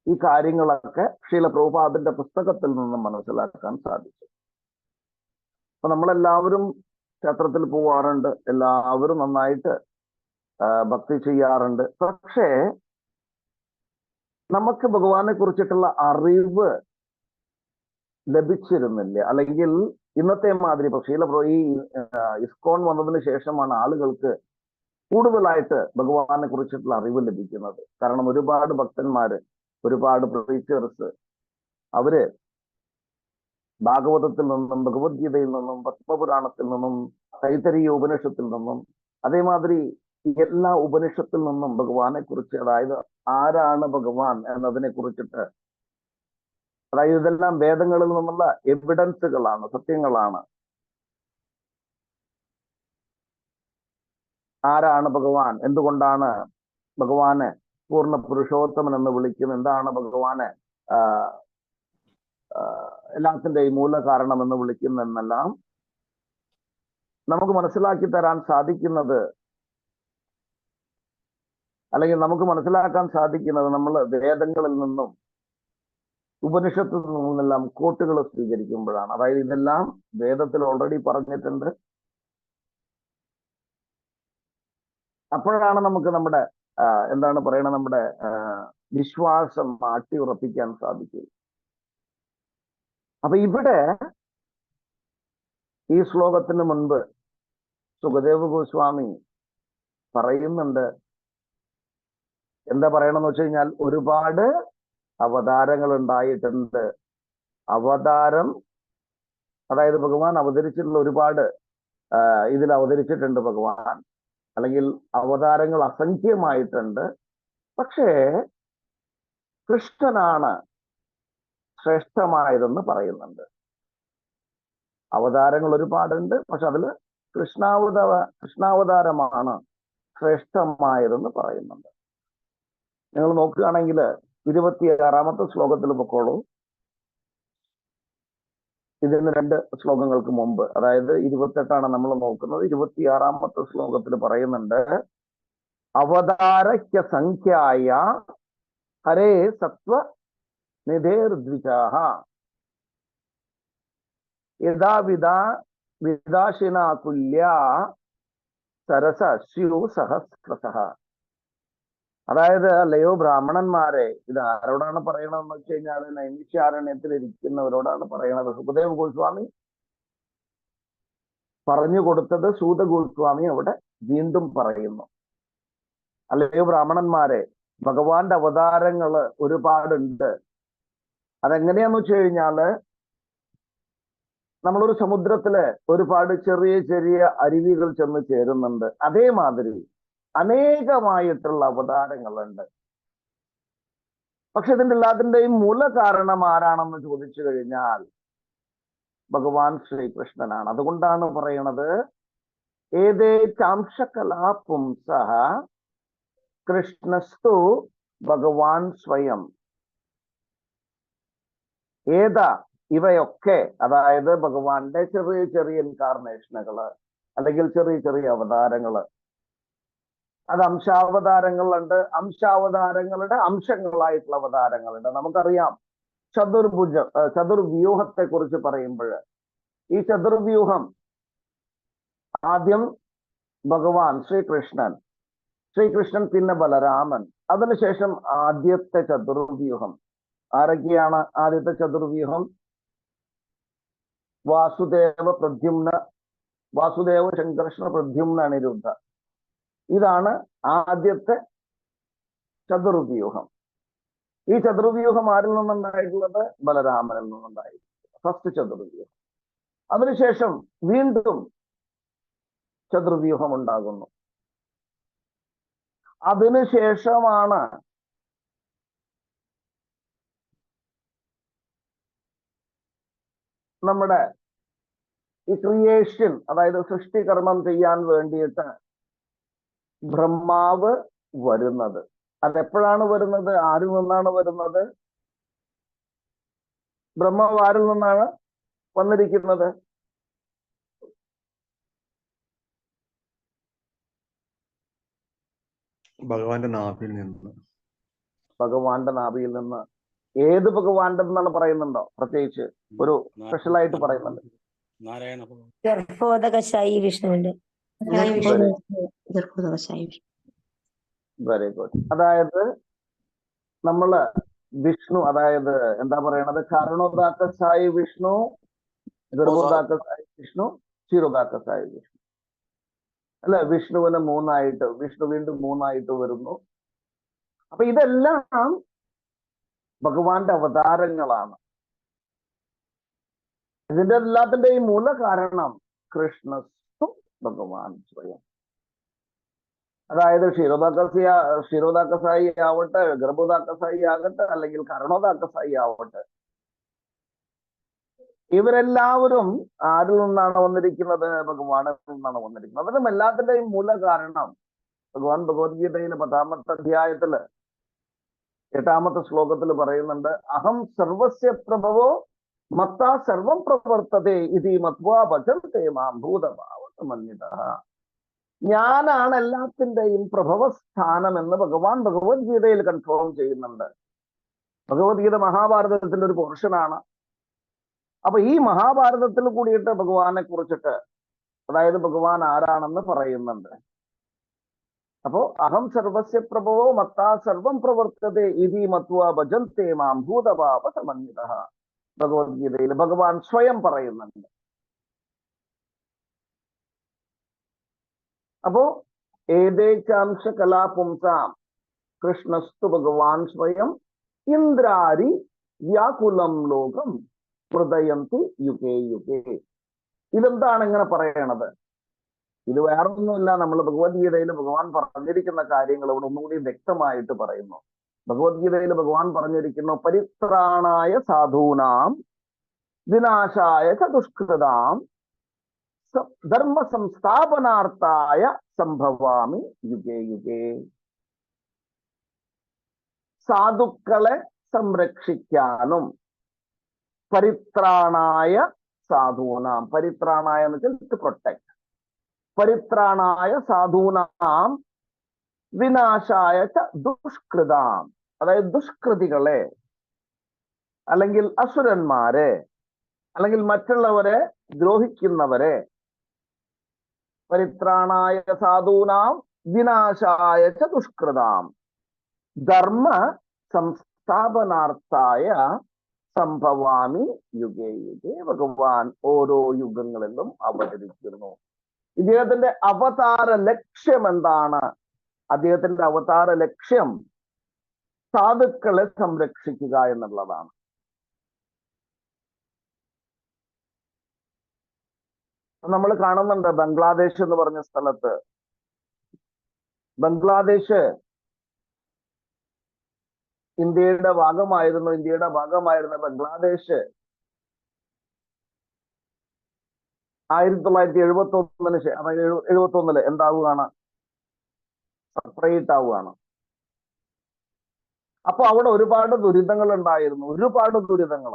[SPEAKER 2] ഈ കാര്യങ്ങളൊക്കെ ശ്രീല പ്രഭുപാദിന്റെ പുസ്തകത്തിൽ നിന്നും മനസ്സിലാക്കാൻ സാധിച്ചു. അപ്പൊ നമ്മളെല്ലാവരും ക്ഷേത്രത്തിൽ പോവാറുണ്ട്, എല്ലാവരും നന്നായിട്ട് ഭക്തി ചെയ്യാറുണ്ട്. പക്ഷേ നമുക്ക് ഭഗവാനെ കുറിച്ചിട്ടുള്ള അറിവ് ലഭിച്ചിരുന്നില്ല. അല്ലെങ്കിൽ ഇന്നത്തെ മാതിരി, ഇപ്പൊ ഈ ഇസ്കോൺ വന്നതിന് ശേഷമാണ് ആളുകൾക്ക് കൂടുതലായിട്ട് ഭഗവാനെ കുറിച്ചിട്ടുള്ള അറിവ് ലഭിക്കുന്നത്. കാരണം ഒരുപാട് ഭക്തന്മാര്, ഒരുപാട് പ്രീച്ചേഴ്സ്, അവര് ഭാഗവതത്തിൽ നിന്നും, ഭഗവത്ഗീതയിൽ നിന്നും, പത്മപുരാണത്തിൽ നിന്നും, തൈത്തരീയ ഉപനിഷത്തിൽ നിന്നും, അതേമാതിരി എല്ലാ ഉപനിഷത്തിൽ നിന്നും ഭഗവാനെ കുറിച്ച്, അതായത് ആരാണ് ഭഗവാൻ എന്നതിനെ കുറിച്ചിട്ട്, അതായത് ഇതെല്ലാം വേദങ്ങളിൽ നിന്നുള്ള എവിഡൻസുകളാണ്, സത്യങ്ങളാണ്. ആരാണ് ഭഗവാൻ, എന്തുകൊണ്ടാണ് ഭഗവാനെ പൂർണ്ണ പുരുഷോത്തമൻ എന്ന് വിളിക്കും, എന്താണ് ഭഗവാനെ എല്ലാത്തിൻ്റെയും മൂല കാരണം എന്ന് വിളിക്കുന്നെന്നെല്ലാം നമുക്ക് മനസ്സിലാക്കി തരാൻ സാധിക്കുന്നത്, അല്ലെങ്കിൽ നമുക്ക് മനസ്സിലാക്കാൻ സാധിക്കുന്നത് നമ്മൾ വേദങ്ങളിൽ നിന്നും ഉപനിഷത്തിൽ നിന്നെല്ലാം കോട്ടുകൾ സ്വീകരിക്കുമ്പോഴാണ്. അതായത് ഇതെല്ലാം വേദത്തിൽ ഓൾറെഡി പറഞ്ഞിട്ടുണ്ട്. അപ്പോഴാണ് നമുക്ക് നമ്മുടെ എന്താണ് പറയണത്, നമ്മുടെ വിശ്വാസം മാറ്റി ഉറപ്പിക്കാൻ സാധിക്കും. അപ്പൊ ഇവിടെ ഈ ശ്ലോകത്തിന് മുൻപ് സുഖദേവ് ഗോസ്വാമി പറയുന്നുണ്ട്, എന്താ പറയണമെന്ന് വെച്ച് കഴിഞ്ഞാൽ ഒരുപാട് അവതാരങ്ങൾ ഉണ്ടായിട്ടുണ്ട്. അവതാരം അതായത് ഭഗവാൻ അവതരിച്ചിട്ടുള്ള ഒരുപാട് ഇതിൽ അവതരിച്ചിട്ടുണ്ട് ഭഗവാൻ, അല്ലെങ്കിൽ അവതാരങ്ങൾ അസംഖ്യമായിട്ടുണ്ട്. പക്ഷേ കൃഷ്ണനാണ് ശ്രേഷ്ഠമായതെന്ന് പറയുന്നുണ്ട്. അവതാരങ്ങൾ ഒരുപാടുണ്ട്, പക്ഷെ അതിൽ കൃഷ്ണാവതാരമാണ് ശ്രേഷ്ഠമായതെന്ന് പറയുന്നുണ്ട്. നിങ്ങൾ നോക്കുകയാണെങ്കിൽ 26ാമത്തെ ശ്ലോകത്തിൽ പൊക്കോളൂ. ഇതിന് 2 ശ്ലോകങ്ങൾക്ക് മുമ്പ്, അതായത് 28 നമ്മൾ നോക്കുന്നത്. 26ാമത്തെ ശ്ലോകത്തിൽ പറയുന്നുണ്ട്, അവതാരക്യ സംഖ്യായ ഹരേ സത്വ നിധേർദ്വിജാഹ വിദാശിനാകുല്യ സരസ സ്യു സഹസ്രസഹ. അതായത് അല്ലയോ ബ്രാഹ്മണന്മാരെ, ഇത് ആരോടാണ് പറയണമെന്ന് വെച്ച് കഴിഞ്ഞാൽ നൈമിഷ്യാരണ്യത്തിൽ ഇരിക്കുന്നവരോടാണ് പറയണത്. സുഖദേവ് ഗോസ്വാമി പറഞ്ഞു കൊടുത്തത് സൂത ഗോസ്വാമി അവിടെ വീണ്ടും പറയുന്നു. അല്ലയോ ബ്രാഹ്മണന്മാരെ, ഭഗവാന്റെ അവതാരങ്ങള് ഒരുപാടുണ്ട്. അതെങ്ങനെയാന്ന് വെച്ച് കഴിഞ്ഞാല് നമ്മളൊരു സമുദ്രത്തില് ഒരുപാട് ചെറിയ ചെറിയ അരുവികൾ ചെന്ന് ചേരുന്നുണ്ട്. അതേമാതിരി അനേകമായിട്ടുള്ള അവതാരങ്ങളുണ്ട്. പക്ഷെ ഇതിന്റെ എല്ലാത്തിന്റെയും മൂല കാരണം ആരാണെന്ന് ചോദിച്ചു കഴിഞ്ഞാൽ ഭഗവാൻ ശ്രീകൃഷ്ണനാണ്. അതുകൊണ്ടാണ് പറയണത്, ഏതേ ചാംശകലാപുംസഃ കൃഷ്ണസ്തു ഭഗവാൻ സ്വയം. ഏതാ ഇവയൊക്കെ, അതായത് ഭഗവാന്റെ ചെറിയ ചെറിയ ഇൻകാർണേഷനുകള് അല്ലെങ്കിൽ ചെറിയ ചെറിയ അവതാരങ്ങള്, അത് അംശാവതാരങ്ങളുണ്ട്, അംശാവതാരങ്ങളുടെ അംശങ്ങളായിട്ടുള്ള അവതാരങ്ങളുണ്ട്. നമുക്കറിയാം ചതുർവ്യൂഹത്തെ കുറിച്ച് പറയുമ്പോൾ ഈ ചതുർവ്യൂഹം ആദ്യം ഭഗവാൻ ശ്രീകൃഷ്ണൻ പിന്നെ ബലരാമൻ, അതിനുശേഷം ആദ്യത്തെ ചതുർവ്യൂഹം. ആരൊക്കെയാണ് ആദ്യത്തെ ചതുർവ്യൂഹം? വാസുദേവ ശങ്കർഷ്ണ പ്രദ്യുമ്ന അനിരുദ്ധ. ഇതാണ് ആദ്യത്തെ ചതുർവ്യൂഹം. ഈ ചതുർവ്യൂഹം ആരിൽ നിന്നുണ്ടായിട്ടുള്ളത്? ബലരാമനിൽ നിന്നുണ്ടായിട്ടുള്ളത്, ഫസ്റ്റ് ചതുർവ്യൂഹം. അതിനുശേഷം വീണ്ടും ചതുർവ്യൂഹം ഉണ്ടാകുന്നു. അതിനുശേഷമാണ് നമ്മുടെ ഈ ക്രിയേഷൻ, അതായത് സൃഷ്ടികർമ്മം ചെയ്യാൻ വേണ്ടിയിട്ട് ബ്രഹ്മാവ് വരുന്നത്. അതെപ്പോഴാണ് വരുന്നത്? ആരിൽ നിന്നാണ് വരുന്നത്? ബ്രഹ്മാവ് ആരിൽ നിന്നാണ് വന്നിരിക്കുന്നത്?
[SPEAKER 8] ഭഗവാന്റെ നാഭിയിൽ നിന്ന്.
[SPEAKER 2] ഭഗവാന്റെ നാഭിയിൽ നിന്ന്. ഏത് ഭഗവാന്റെ എന്നാണ് പറയുന്നുണ്ടോ? പ്രത്യേകിച്ച് ഒരു സ്പെഷ്യലായിട്ട് പറയുന്നുണ്ട്.
[SPEAKER 4] ഗർഭോദകശായി വിഷ്ണുവിന്റെ.
[SPEAKER 2] Very good. അതായത് നമ്മള് വിഷ്ണു, അതായത് എന്താ പറയണത്, കാരണോദാത്തസായി വിഷ്ണു, ഗർഭോദാത്തസായി വിഷ്ണു, ക്ഷീരോദാത്തസായി വിഷ്ണു അല്ലെ? വിഷ്ണുവിന് മൂന്നായിട്ട്, വിഷ്ണു വീണ്ടും മൂന്നായിട്ട് വരുന്നു. അപ്പൊ ഇതെല്ലാം ഭഗവാന്റെ അവതാരങ്ങളാണ്. ഇതിന്റെ എല്ലാത്തിന്റെയും മൂല കാരണം കൃഷ്ണസ്തു ഭഗവാൻ സ്വയം. അതായത് ക്ഷീരോദാക്കസായി ആവട്ടെ, ഗർഭോദാക്കസായി ആകട്ടെ, അല്ലെങ്കിൽ കരണോദാക്കസായി ആവട്ടെ, ഇവരെല്ലാവരും ആരിൽ നിന്നാണ് വന്നിരിക്കുന്നത്? ഭഗവാനിൽ നിന്നാണ് വന്നിരിക്കുന്നത്. അതിനും എല്ലാത്തിന്റെയും മൂല കാരണം ഭഗവാൻ ഭഗവത്ഗീതയിലെ 10-ാമത്തെ അധ്യായത്തില് 8-ാമത്തെ ശ്ലോകത്തിൽ പറയുന്നുണ്ട്, അഹം സർവസ്യ പ്രഭവോ മത്താ സർവം പ്രവർത്തതേ ഇതി മത്വാ ഭജന്തേ മാം ഭൂതഭാവസമന്വിതഃ. ഞാനാണ് എല്ലാത്തിന്റെയും പ്രഭവസ്ഥാനം എന്ന് ഭഗവാൻ ഭഗവത്ഗീതയിൽ കൺഫേം ചെയ്യുന്നുണ്ട്. ഭഗവത്ഗീത മഹാഭാരതത്തിന്റെ ഒരു പോർഷനാണ്. അപ്പൊ ഈ മഹാഭാരതത്തിൽ കൂടിയിട്ട് ഭഗവാനെ കുറിച്ചിട്ട്, അതായത് ഭഗവാൻ ആരാണെന്ന് പറയുന്നുണ്ട്. അപ്പോ അഹം സർവസ്യ പ്രഭവോ മത്താ സർവം പ്രവർത്തതേ ഇതി മത്വാ ഭജന്തേ മാം ഭൂതഭാവസമന്വിതഃ. ഭഗവത്ഗീതയിൽ ഭഗവാൻ സ്വയം പറയുന്നുണ്ട്. അപ്പോ ഏതേച്ചാംശ കലാപുംസാം കൃഷ്ണസ്തു ഭഗവാൻ സ്വയം ഇന്ദ്രാരി വ്യാകുലം ലോകം ഹൃദയന്തി യുഗേ യുഗേ. ഇതെന്താണ് ഇങ്ങനെ പറയണത്? ഇത് വേറൊന്നുമില്ല, നമ്മൾ ഭഗവത്ഗീതയിൽ ഭഗവാൻ പറഞ്ഞിരിക്കുന്ന കാര്യങ്ങൾ ഇവിടെ ഒന്നുകൂടി വ്യക്തമായിട്ട് പറയുന്നു. ഭഗവത്ഗീതയിൽ ഭഗവാൻ പറഞ്ഞിരിക്കുന്നു, പരിത്രാണായ സാധൂനാം വിനാശായ ച ദുഷ്കൃതാം ധർമ്മ സംസ്ഥാപനാർത്ഥായ സംഭവാമി യുഗേ യുഗേ. സാധുക്കളെ സംരക്ഷിക്കാനും പരിത്രാണായ സാധൂനാം, പരിത്രാണായ എന്ന് വെച്ചാൽ ടു പ്രൊട്ടക്ട്, പരിത്രാണായ സാധൂനാം വിനാശായ ച ദുഷ്കൃതാം, അതായത് ദുഷ്കൃതികളെ അല്ലെങ്കിൽ അസുരന്മാരെ അല്ലെങ്കിൽ മറ്റുള്ളവരെ ദ്രോഹിക്കുന്നവരെ, പരിത്രാണായ സാധൂനാം വിനാശായ ച ദുഷ്കൃതാം ധർമ്മ സംസ്ഥാപനാർത്ഥായ സംഭവാമി യുഗേ യുഗേ. ഭഗവാൻ ഓരോ യുഗങ്ങളിലും അവതരിക്കുന്നു. ഇദ്ദേഹത്തിന്റെ അവതാര ലക്ഷ്യം എന്താണ്? അദ്ദേഹത്തിന്റെ അവതാര ലക്ഷ്യം സാധുക്കളെ സംരക്ഷിക്കുക എന്നുള്ളതാണ്. നമ്മൾ കാണുന്നുണ്ട് ബംഗ്ലാദേശ് എന്ന് പറഞ്ഞ സ്ഥലത്ത്, ബംഗ്ലാദേശ് ഇന്ത്യയുടെ ഭാഗമായിരുന്ന ബംഗ്ലാദേശ് 1971 എന്താവുകയാണ്? സെപ്പറേറ്റ് ആവുകയാണ്. അപ്പൊ അവിടെ ഒരുപാട് ദുരിതങ്ങൾ ഉണ്ടായിരുന്നു, ഒരുപാട് ദുരിതങ്ങൾ.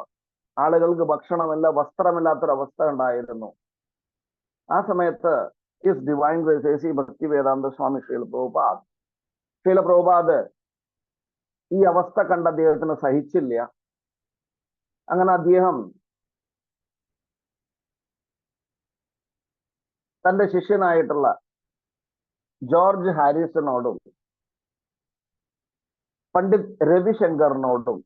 [SPEAKER 2] ആളുകൾക്ക് ഭക്ഷണമില്ല, വസ്ത്രമില്ലാത്തൊരവസ്ഥ ഉണ്ടായിരുന്നു. ആ സമയത്ത് ഹിസ് ഡിവൈൻ ഗ്രേസ് ഭക്തി വേദാന്ത സ്വാമി ശ്രീല പ്രഭുപാദ് ഈ അവസ്ഥ കണ്ട് അദ്ദേഹത്തിന് സഹിച്ചില്ല. അങ്ങനെ അദ്ദേഹം തന്റെ ശിഷ്യനായിട്ടുള്ള ജോർജ് ഹാരിസണോടും പണ്ഡിറ്റ് രവിശങ്കറിനോടും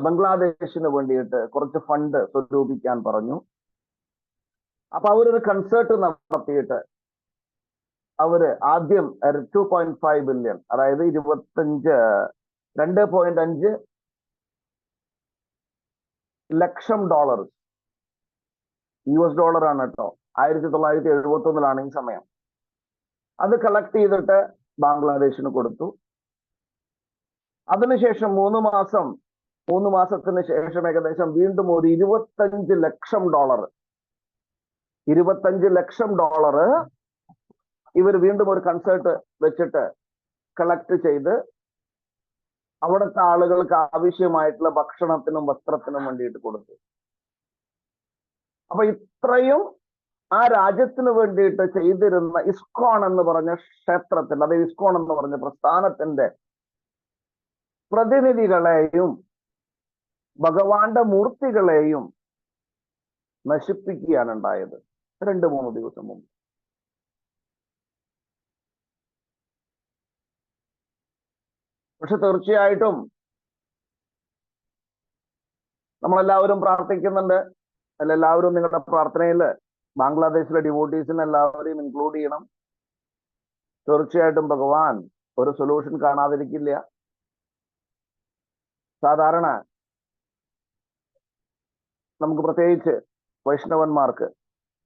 [SPEAKER 2] ബംഗ്ലാദേശിന് വേണ്ടിയിട്ട് കുറച്ച് ഫണ്ട് സ്വരൂപിക്കാൻ പറഞ്ഞു. അപ്പൊ അവരൊരു കൺസേർട്ട് നടത്തിയിട്ട് അവര് ആദ്യം 2.5 ബില്യൺ, അതായത് 2.5 ലക്ഷം ഡോളർ, US ഡോളറാണ് കേട്ടോ, 1971 ഈ സമയം. അത് കളക്ട് ചെയ്തിട്ട് ബംഗ്ലാദേശിന് കൊടുത്തു. അതിനുശേഷം 3 മാസത്തിന് ശേഷം ഏകദേശം വീണ്ടും ഒരു 25 ലക്ഷം ഡോളർ ഇവർ വീണ്ടും ഒരു കൺസേർട്ട് വെച്ചിട്ട് കളക്ട് ചെയ്ത് അവിടുത്തെ ആളുകൾക്ക് ആവശ്യമായിട്ടുള്ള ഭക്ഷണത്തിനും വസ്ത്രത്തിനും വേണ്ടിയിട്ട് കൊടുത്തു. അപ്പൊ ഇത്രയും ആ രാജ്യത്തിന് വേണ്ടിയിട്ട് ചെയ്തിരുന്ന ഇസ്കോൺ എന്ന് പറഞ്ഞ ക്ഷേത്രത്തിന്റെ, അതായത് ഇസ്കോൺ എന്ന് പറഞ്ഞ പ്രസ്ഥാനത്തിന്റെ പ്രതിനിധികളെയും ഭഗവാന്റെ മൂർത്തികളെയും നശിപ്പിക്കുകയാണ് ഉണ്ടായത് 2-3 ദിവസം മുമ്പ്. പക്ഷെ തീർച്ചയായിട്ടും നമ്മളെല്ലാവരും പ്രാർത്ഥിക്കുന്നുണ്ട്. എല്ലാവരും നിങ്ങളുടെ പ്രാർത്ഥനയിൽ ബംഗ്ലാദേശിലെ ഡിവോട്ടീസിനെ എല്ലാവരെയും ഇൻക്ലൂഡ് ചെയ്യണം. തീർച്ചയായിട്ടും ഭഗവാൻ ഒരു സൊല്യൂഷൻ കാണാതിരിക്കില്ല. സാധാരണ നമുക്ക് പ്രത്യേകിച്ച് വൈഷ്ണവന്മാർക്ക്,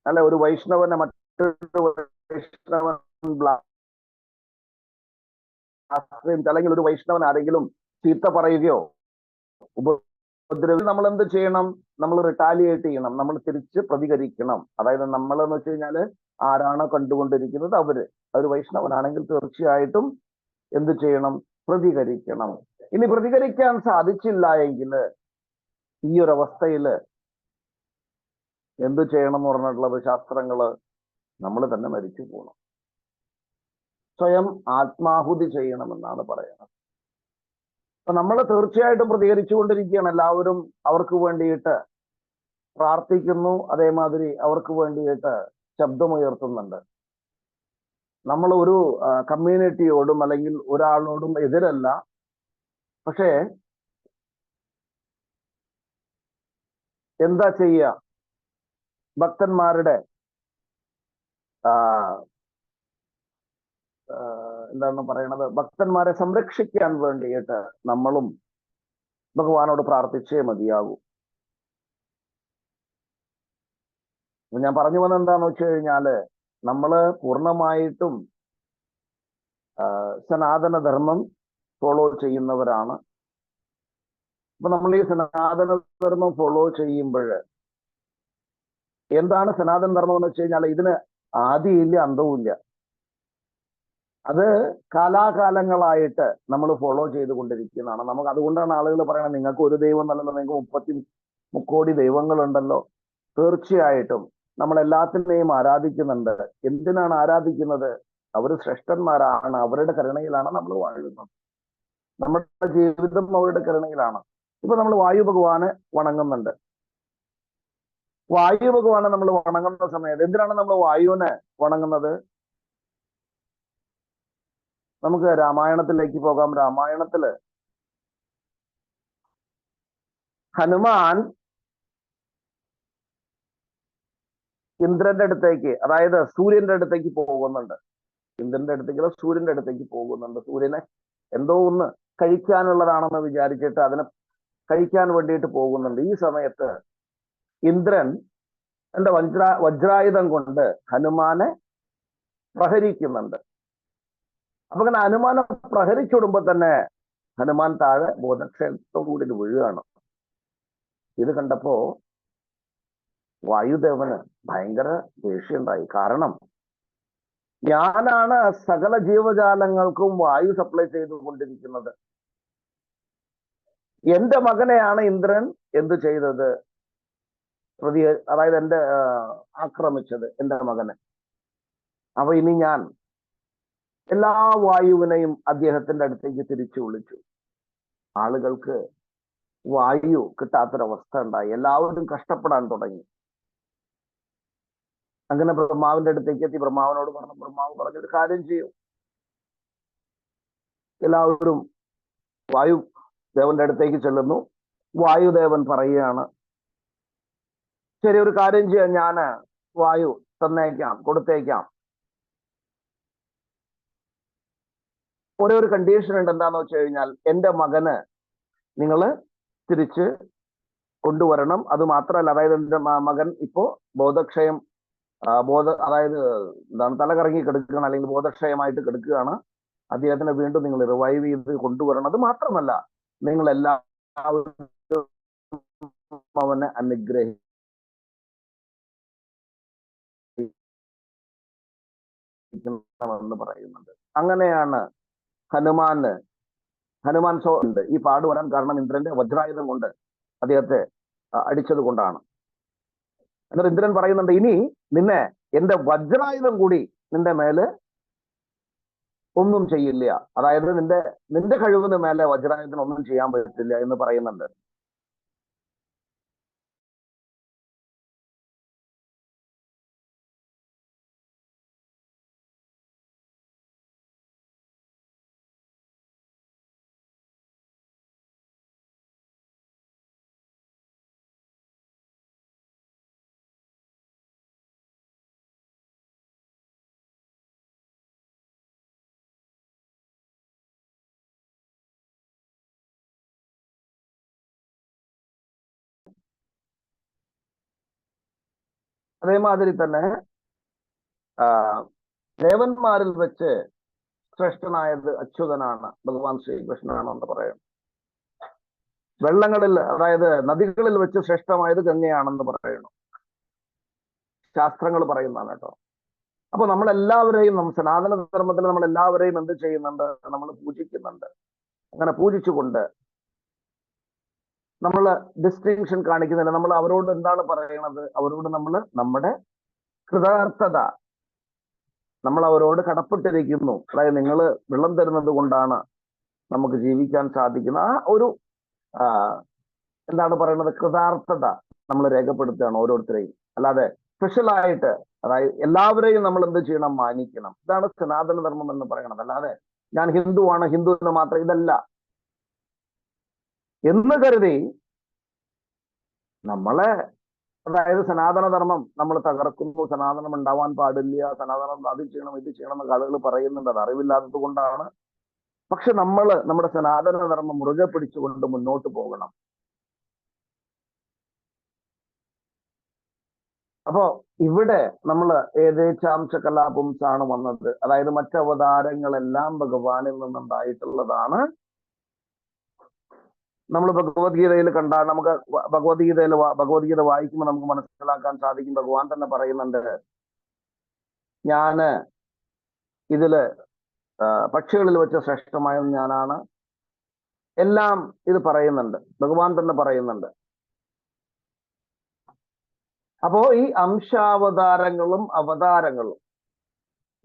[SPEAKER 2] അല്ലെ, ഒരു വൈഷ്ണവനെ മറ്റൊരു വൈഷ്ണവൻ അല്ലെങ്കിൽ ഒരു വൈഷ്ണവൻ ആരെങ്കിലും ചീത്ത പറയുകയോ ഉപദ്രവം നമ്മൾ എന്ത് ചെയ്യണം? നമ്മൾ റിട്ടാലിയേറ്റ് ചെയ്യണം, നമ്മൾ തിരിച്ച് പ്രതികരിക്കണം. അതായത് നമ്മൾ എന്ന് വെച്ച് കഴിഞ്ഞാല് ആരാണോ കണ്ടുകൊണ്ടിരിക്കുന്നത് അവർ വൈഷ്ണവനാണെങ്കിൽ തീർച്ചയായിട്ടും എന്ത് ചെയ്യണം? പ്രതികരിക്കണം. ഇനി പ്രതികരിക്കാൻ സാധിച്ചില്ല എങ്കിൽ ഈ ഒരു അവസ്ഥയില് എന്ത് ചെയ്യണം എന്ന് പറഞ്ഞിട്ടുള്ളത് ശാസ്ത്രങ്ങള് നമ്മൾ തന്നെ മരിച്ചു പോകണം, സ്വയം ആത്മാഹുതി ചെയ്യണമെന്നാണ് പറയുന്നത്. അപ്പൊ നമ്മൾ തീർച്ചയായിട്ടും പ്രതികരിച്ചു കൊണ്ടിരിക്കുകയാണ്. എല്ലാവരും അവർക്ക് വേണ്ടിയിട്ട് പ്രാർത്ഥിക്കുന്നു, അതേമാതിരി അവർക്ക് വേണ്ടിയിട്ട് ശബ്ദമുയർത്തുന്നുണ്ട്. നമ്മൾ ഒരു കമ്മ്യൂണിറ്റിയോടും അല്ലെങ്കിൽ ഒരാളോടും എതിരല്ല. പക്ഷേ എന്താ ചെയ്യുക? ഭക്തന്മാരുടെ എന്താണ് പറയണത്, ഭക്തന്മാരെ സംരക്ഷിക്കാൻ വേണ്ടിയിട്ട് നമ്മളും ഭഗവാനോട് പ്രാർത്ഥിച്ചേ മതിയാകൂ. ഞാൻ പറഞ്ഞു വന്നത് എന്താന്ന് വെച്ച് കഴിഞ്ഞാല് നമ്മള് പൂർണ്ണമായിട്ടും സനാതനധർമ്മം ഫോളോ ചെയ്യുന്നവരാണ്. അപ്പൊ നമ്മൾ ഈ സനാതനധർമ്മം ഫോളോ ചെയ്യുമ്പോൾ എന്താണ് സനാതന ധർമ്മം എന്ന് വെച്ച് കഴിഞ്ഞാൽ ഇതിന് ആദിയില്ല അന്തവുമില്ല. അത് കാലാകാലങ്ങളായിട്ട് നമ്മൾ ഫോളോ ചെയ്തുകൊണ്ടിരിക്കുന്നതാണ്. നമുക്ക് അതുകൊണ്ടാണ് ആളുകൾ പറയണത് നിങ്ങൾക്ക് ഒരു ദൈവം എന്നല്ലല്ലോ, നിങ്ങൾക്ക് 30 കോടി ദൈവങ്ങളുണ്ടല്ലോ. തീർച്ചയായിട്ടും നമ്മൾ എല്ലാത്തിനെയും ആരാധിക്കുന്നുണ്ട്. എന്തിനാണ് ആരാധിക്കുന്നത്? അവർ ശ്രേഷ്ഠന്മാരാണ്, അവരുടെ കരുണയിലാണ് നമ്മൾ വാഴുന്നത്. നമ്മുടെ ജീവിതം അവരുടെ കരുണയിലാണ്. ഇപ്പൊ നമ്മൾ വായു ഭഗവാനെ വണങ്ങുന്നുണ്ട്. വായു ഭഗവാനെ നമ്മൾ വണങ്ങുന്ന സമയത്ത് എന്തിനാണ് നമ്മൾ വായുവിനെ വണങ്ങുന്നത്? നമുക്ക് രാമായണത്തിലേക്ക് പോകാം. രാമായണത്തില് ഹനുമാൻ ഇന്ദ്രന്റെ അടുത്തേക്ക്, അതായത് സൂര്യന്റെ അടുത്തേക്ക് പോകുന്നുണ്ട്. ഇന്ദ്രന്റെ അടുത്തേക്ക് സൂര്യന്റെ അടുത്തേക്ക് പോകുന്നുണ്ട്. സൂര്യനെ എന്തോ ഒന്ന് കഴിക്കാനുള്ളതാണെന്ന് വിചാരിച്ചിട്ട് അതിനെ കഴിക്കാൻ വേണ്ടിയിട്ട് പോകുന്നുണ്ട്. ഈ സമയത്ത് ഇന്ദ്രൻ തന്റെ വജ്രായുധം കൊണ്ട് ഹനുമാനെ പ്രഹരിക്കുന്നുണ്ട്. അപ്പൊ അങ്ങനെ ഹനുമാനെ പ്രഹരിച്ചുവിടുമ്പോ തന്നെ ഹനുമാൻ താഴെ ബോധക്ഷയത്തോടുകൂടി വീഴുകയാണ്. ഇത് കണ്ടപ്പോ വായുദേവന് ഭയങ്കര ദേഷ്യമുണ്ടായി. കാരണം ഞാനാണ് സകല ജീവജാലങ്ങൾക്കും വായു സപ്ലൈ ചെയ്തുകൊണ്ടിരിക്കുന്നത്. എന്റെ മകനെയാണ് ഇന്ദ്രൻ എന്ത് ചെയ്തത്? അതായത് ആക്രമിച്ചത് എന്റെ മകനെ. അപ്പൊ ഇനി ഞാൻ എല്ലാ വായുവിനെയും അദ്ദേഹത്തിന്റെ അടുത്തേക്ക് തിരിച്ചു വിളിച്ചു. ആളുകൾക്ക് വായു കിട്ടാത്തൊരവസ്ഥ ഉണ്ടായി. എല്ലാവരും കഷ്ടപ്പെടാൻ തുടങ്ങി. അങ്ങനെ ബ്രഹ്മാവിന്റെ അടുത്തേക്ക് എത്തി. ബ്രഹ്മാവിനോട് പറഞ്ഞു. ബ്രഹ്മാവ് പറഞ്ഞൊരു കാര്യം ചെയ്യും. എല്ലാവരും വായുദേവന്റെ അടുത്തേക്ക് ചെല്ലുന്നു. വായുദേവൻ പറയുകയാണ്, ശരി, ഒരു കാര്യം ചെയ്യാം, ഞാൻ വായു തന്നേക്കാം, കൊടുത്തേക്കാം. ഒരു കണ്ടീഷൻ ഉണ്ട്. എന്താന്ന് വെച്ച് കഴിഞ്ഞാൽ എന്റെ മകന് നിങ്ങൾ തിരിച്ച് കൊണ്ടുവരണം. അത് മാത്രമല്ല, അതായത് എന്റെ മകൻ ഇപ്പോ ബോധക്ഷയം അതായത് എന്താണ് തലകറങ്ങി കിടക്കുകയാണ്, അല്ലെങ്കിൽ ബോധക്ഷയമായിട്ട് കിടക്കുകയാണ്. അദ്ദേഹത്തിനെ വീണ്ടും നിങ്ങൾ റിവൈവ് ചെയ്ത് കൊണ്ടുവരണം. അത് മാത്രമല്ല, നിങ്ങൾ എല്ലാവരും അവനെ അനുഗ്രഹിക്കണമെന്ന് പറയുന്നുണ്ട്. അങ്ങനെയാണ് ഹനുമാൻ ഉണ്ട് ഈ പാട് വരാൻ കാരണം ഇന്ദ്രന്റെ വജ്രായുധം കൊണ്ട് അദ്ദേഹത്തെ അടിച്ചത് കൊണ്ടാണ്. എന്നിട്ട് ഇന്ദ്രൻ പറയുന്നുണ്ട്, ഇനി നിന്നെ എന്റെ വജ്രായുധം കൂടി നിന്റെ മേല് ഒന്നും ചെയ്യില്ല. അതായത് നിന്റെ കഴിവിന് മേലെ വജ്രായുധത്തിന് ഒന്നും ചെയ്യാൻ പറ്റില്ല എന്ന് പറയുന്നുണ്ട്. അതേമാതിരി തന്നെ ദേവന്മാരിൽ വെച്ച് ശ്രേഷ്ഠനായത് അച്യുതനാണ്, ഭഗവാൻ ശ്രീകൃഷ്ണനാണെന്ന് പറയും. വെള്ളങ്ങളിൽ, അതായത് നദികളിൽ വെച്ച് ശ്രേഷ്ഠമായത് ഗംഗയാണെന്ന് പറയുന്നു. ശാസ്ത്രങ്ങൾ പറയുന്നതാണ് കേട്ടോ. അപ്പൊ നമ്മളെല്ലാവരെയും സനാതന ധർമ്മത്തിൽ നമ്മളെല്ലാവരെയും എന്ത് ചെയ്യുന്നുണ്ട്? നമ്മൾ പൂജിക്കുന്നുണ്ട്. അങ്ങനെ പൂജിച്ചുകൊണ്ട് നമ്മൾ ഡിസ്റ്റിങ്ഷൻ കാണിക്കുന്നില്ല. നമ്മൾ അവരോട് എന്താണ് പറയണത്? അവരോട് നമ്മൾ നമ്മുടെ കൃതാർത്ഥത നമ്മൾ അവരോട് കടപ്പെട്ടിരിക്കുന്നു. അതായത് നിങ്ങൾ വെള്ളം തരുന്നത് കൊണ്ടാണ് നമുക്ക് ജീവിക്കാൻ സാധിക്കുന്ന ആ ഒരു എന്താണ് പറയുന്നത്, കൃതാർത്ഥത നമ്മൾ രേഖപ്പെടുത്തുകയാണ് ഓരോരുത്തരെയും. അല്ലാതെ സ്പെഷ്യലായിട്ട്, അതായത് എല്ലാവരെയും നമ്മൾ എന്ത് ചെയ്യണം? മാനിക്കണം. ഇതാണ് സനാതന ധർമ്മം എന്ന് പറയുന്നത്. അല്ലാതെ ഞാൻ ഹിന്ദുവാണ്, ഹിന്ദുവിന് മാത്രം ഇതല്ല എന്ന് കരുതി നമ്മളെ, അതായത് സനാതന ധർമ്മം നമ്മൾ തകർക്കുന്നു, സനാതനം ഉണ്ടാവാൻ പാടില്ല, സനാതനം അത് ചെയ്യണം ഇത് ചെയ്യണം എന്നൊക്കെ ആളുകൾ പറയുന്നുണ്ട്. അത് അറിവില്ലാത്തത് കൊണ്ടാണ്. പക്ഷെ നമ്മൾ നമ്മുടെ സനാതന ധർമ്മം മുറുകെ പിടിച്ചുകൊണ്ട് മുന്നോട്ട് പോകണം. അപ്പോ ഇവിടെ നമ്മൾ ഏതേച്ചാംശ കലാപുംസാണ് വന്നത്. അതായത് മറ്റവതാരങ്ങളെല്ലാം ഭഗവാനിൽ നിന്നുണ്ടായിട്ടുള്ളതാണ്. നമ്മൾ ഭഗവത്ഗീതയിൽ കണ്ടാൽ നമുക്ക് ഭഗവത്ഗീത വായിക്കുമ്പോൾ നമുക്ക് മനസ്സിലാക്കാൻ സാധിക്കും. ഭഗവാൻ തന്നെ പറയുന്നുണ്ട്, ഞാന് ഇതില് പക്ഷികളിൽ വെച്ച ശ്രേഷ്ഠമായ ഞാനാണ്. എല്ലാം ഇത് പറയുന്നുണ്ട്, ഭഗവാൻ തന്നെ പറയുന്നുണ്ട്. അപ്പോ ഈ അംശാവതാരങ്ങളും അവതാരങ്ങളും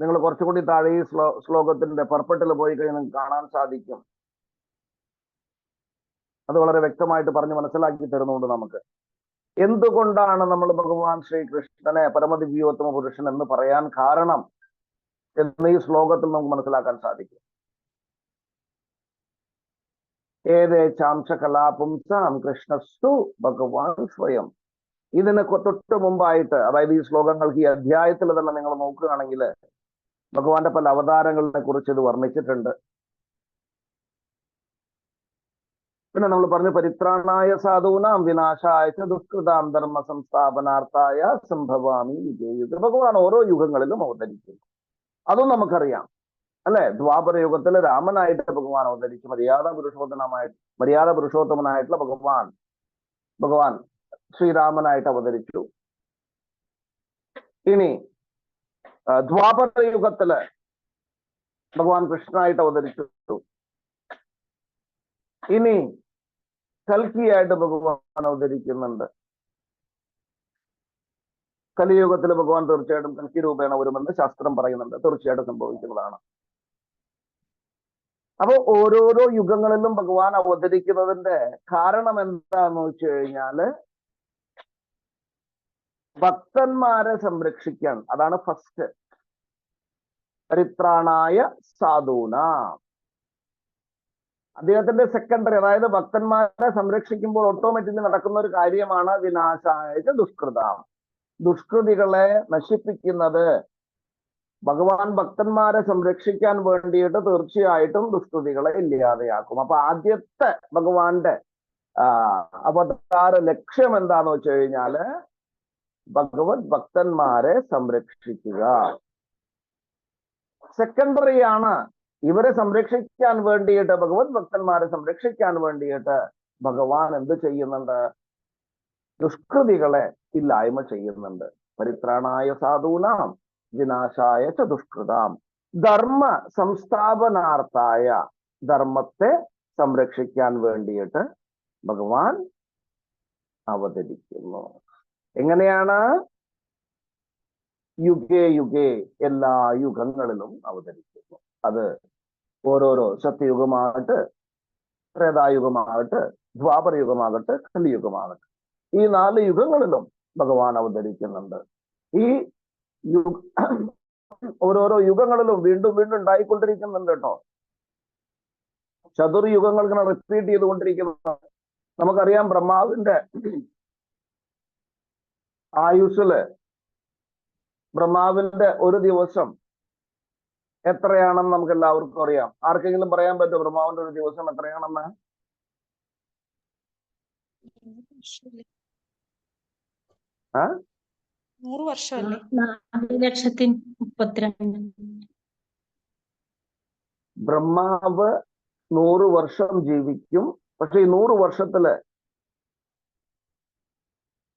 [SPEAKER 2] നിങ്ങൾ കുറച്ചുകൂടി താഴെ ഈ ശ്ലോകത്തിന്റെ പർപ്പട്ടിൽ പോയി കഴിഞ്ഞാൽ നിങ്ങൾക്ക് കാണാൻ സാധിക്കും. അത് വളരെ വ്യക്തമായിട്ട് പറഞ്ഞ് മനസ്സിലാക്കി തരുന്നുണ്ട് നമുക്ക്. എന്തുകൊണ്ടാണ് നമ്മൾ ഭഗവാൻ ശ്രീകൃഷ്ണനെ പരമദിവ്യോത്തമ പുരുഷൻ എന്ന് പറയാൻ കാരണം എന്ന് ഈ ശ്ലോകത്തിൽ നമുക്ക് മനസ്സിലാക്കാൻ സാധിക്കും. ഏതേച്ചാംശ കലാപുംസാം കൃഷ്ണസ്തു ഭഗവാൻ സ്വയം. ഇതിന് തൊട്ട് മുമ്പായിട്ട്, അതായത് ഈ ശ്ലോകങ്ങൾക്ക് ഈ അധ്യായത്തിൽ തന്നെ നിങ്ങൾ നോക്കുകയാണെങ്കിൽ ഭഗവാന്റെ പല അവതാരങ്ങളെ കുറിച്ച് ഇത് വർണ്ണിച്ചിട്ടുണ്ട്. പിന്നെ നമ്മൾ പറഞ്ഞു, പരിത്രാണായ സാധൂനാം വിനാശായ ദുഷ്കൃതാം ധർമ്മ സംസ്ഥാപനാർത്ഥായ സംഭവാമി വിജയുഗ. ഭഗവാൻ ഓരോ യുഗങ്ങളിലും അവതരിക്കുന്നു. അതും നമുക്കറിയാം അല്ലെ. ദ്വാപര യുഗത്തിൽ രാമനായിട്ട് ഭഗവാൻ അവതരിച്ചു. മര്യാദ പുരുഷോത്തമനായിട്ടുള്ള ഭഗവാൻ ശ്രീരാമനായിട്ട് അവതരിച്ചു. ഇനി ദ്വാപര യുഗത്തില് ഭഗവാൻ കൃഷ്ണനായിട്ട് അവതരിച്ചു. ഇനി കൽക്കിയായിട്ട് ഭഗവാൻ അവതരിക്കുന്നുണ്ട്. കലിയുഗത്തിൽ ഭഗവാൻ തീർച്ചയായിട്ടും കൽക്കി രൂപേണ വരുമെന്ന് ശാസ്ത്രം പറയുന്നുണ്ട്. തീർച്ചയായിട്ടും സംഭവിക്കുന്നതാണ്. അപ്പൊ ഓരോരോ യുഗങ്ങളിലും ഭഗവാൻ അവതരിക്കുന്നതിന്റെ കാരണം എന്താന്ന് വെച്ച് കഴിഞ്ഞാല് ഭക്തന്മാരെ സംരക്ഷിക്കാൻ. അതാണ് ഫസ്റ്റ്. പരിത്രാണായ സാധൂന. അദ്ദേഹത്തിന്റെ സെക്കൻഡറി, അതായത് ഭക്തന്മാരെ സംരക്ഷിക്കുമ്പോൾ ഓട്ടോമാറ്റിക്കലി നടക്കുന്ന ഒരു കാര്യമാണ് വിനാശായ ദുഷ്കൃതം. ദുഷ്കൃതികളെ നശിപ്പിക്കുന്നത്. ഭഗവാൻ ഭക്തന്മാരെ സംരക്ഷിക്കാൻ വേണ്ടിയിട്ട് തീർച്ചയായിട്ടും ദുഷ്കൃതികളെ ഇല്ലാതെയാക്കും. അപ്പൊ ആദ്യത്തെ ഭഗവാന്റെ അവതാര ലക്ഷ്യം എന്താന്ന് വെച്ച് കഴിഞ്ഞാല് ഭഗവത് ഭക്തന്മാരെ സംരക്ഷിക്കുക. സെക്കൻഡറി ആണ് ഇവരെ സംരക്ഷിക്കാൻ വേണ്ടിയിട്ട്, ഭഗവത് ഭക്തന്മാരെ സംരക്ഷിക്കാൻ വേണ്ടിയിട്ട് ഭഗവാൻ എന്ത് ചെയ്യുന്നുണ്ട്? ദുഷ്കൃതികളെ ഇല്ലായ്മ ചെയ്യുന്നുണ്ട്. പരിത്രാണായ സാധൂനാം വിനാശായ ച ദുഷ്കൃതാം. ധർമ്മ സംസ്ഥാപനാർത്ഥായ. ധർമ്മത്തെ സംരക്ഷിക്കാൻ വേണ്ടിയിട്ട് ഭഗവാൻ അവതരിക്കുന്നു. എങ്ങനെയാണ്? യുഗേ യുഗേ, എല്ലാ യുഗങ്ങളിലും അവതരിക്കുന്നു. അത് ഓരോരോ സത്യയുഗമാകട്ടെ, ത്രേതായുഗമാകട്ടെ, ദ്വാപര യുഗമാകട്ടെ, കലിയുഗമാകട്ടെ, ഈ 4 യുഗങ്ങളിലും ഭഗവാൻ അവതരിക്കുന്നുണ്ട്. ഈ ഓരോരോ യുഗങ്ങളിലും വീണ്ടും വീണ്ടും ഉണ്ടായിക്കൊണ്ടിരിക്കുന്നുണ്ട് കേട്ടോ. ചതുർയുഗങ്ങൾ ഇങ്ങനെ റിപ്പീറ്റ് ചെയ്തുകൊണ്ടിരിക്കുന്നു. നമുക്കറിയാം, ബ്രഹ്മാവിന്റെ ആയുസ്സില് ബ്രഹ്മാവിന്റെ ഒരു ദിവസം എത്രയാണെന്ന് നമുക്ക് എല്ലാവർക്കും അറിയാം. ആർക്കെങ്കിലും പറയാൻ പറ്റുമോ ബ്രഹ്മാവിന്റെ ഒരു ദിവസം എത്രയാണെന്ന്?
[SPEAKER 1] 100 വർഷമല്ലേ?
[SPEAKER 9] 4,32,000.
[SPEAKER 2] ബ്രഹ്മാവ് 100 വർഷം ജീവിക്കും. പക്ഷെ ഈ 100 വർഷത്തില്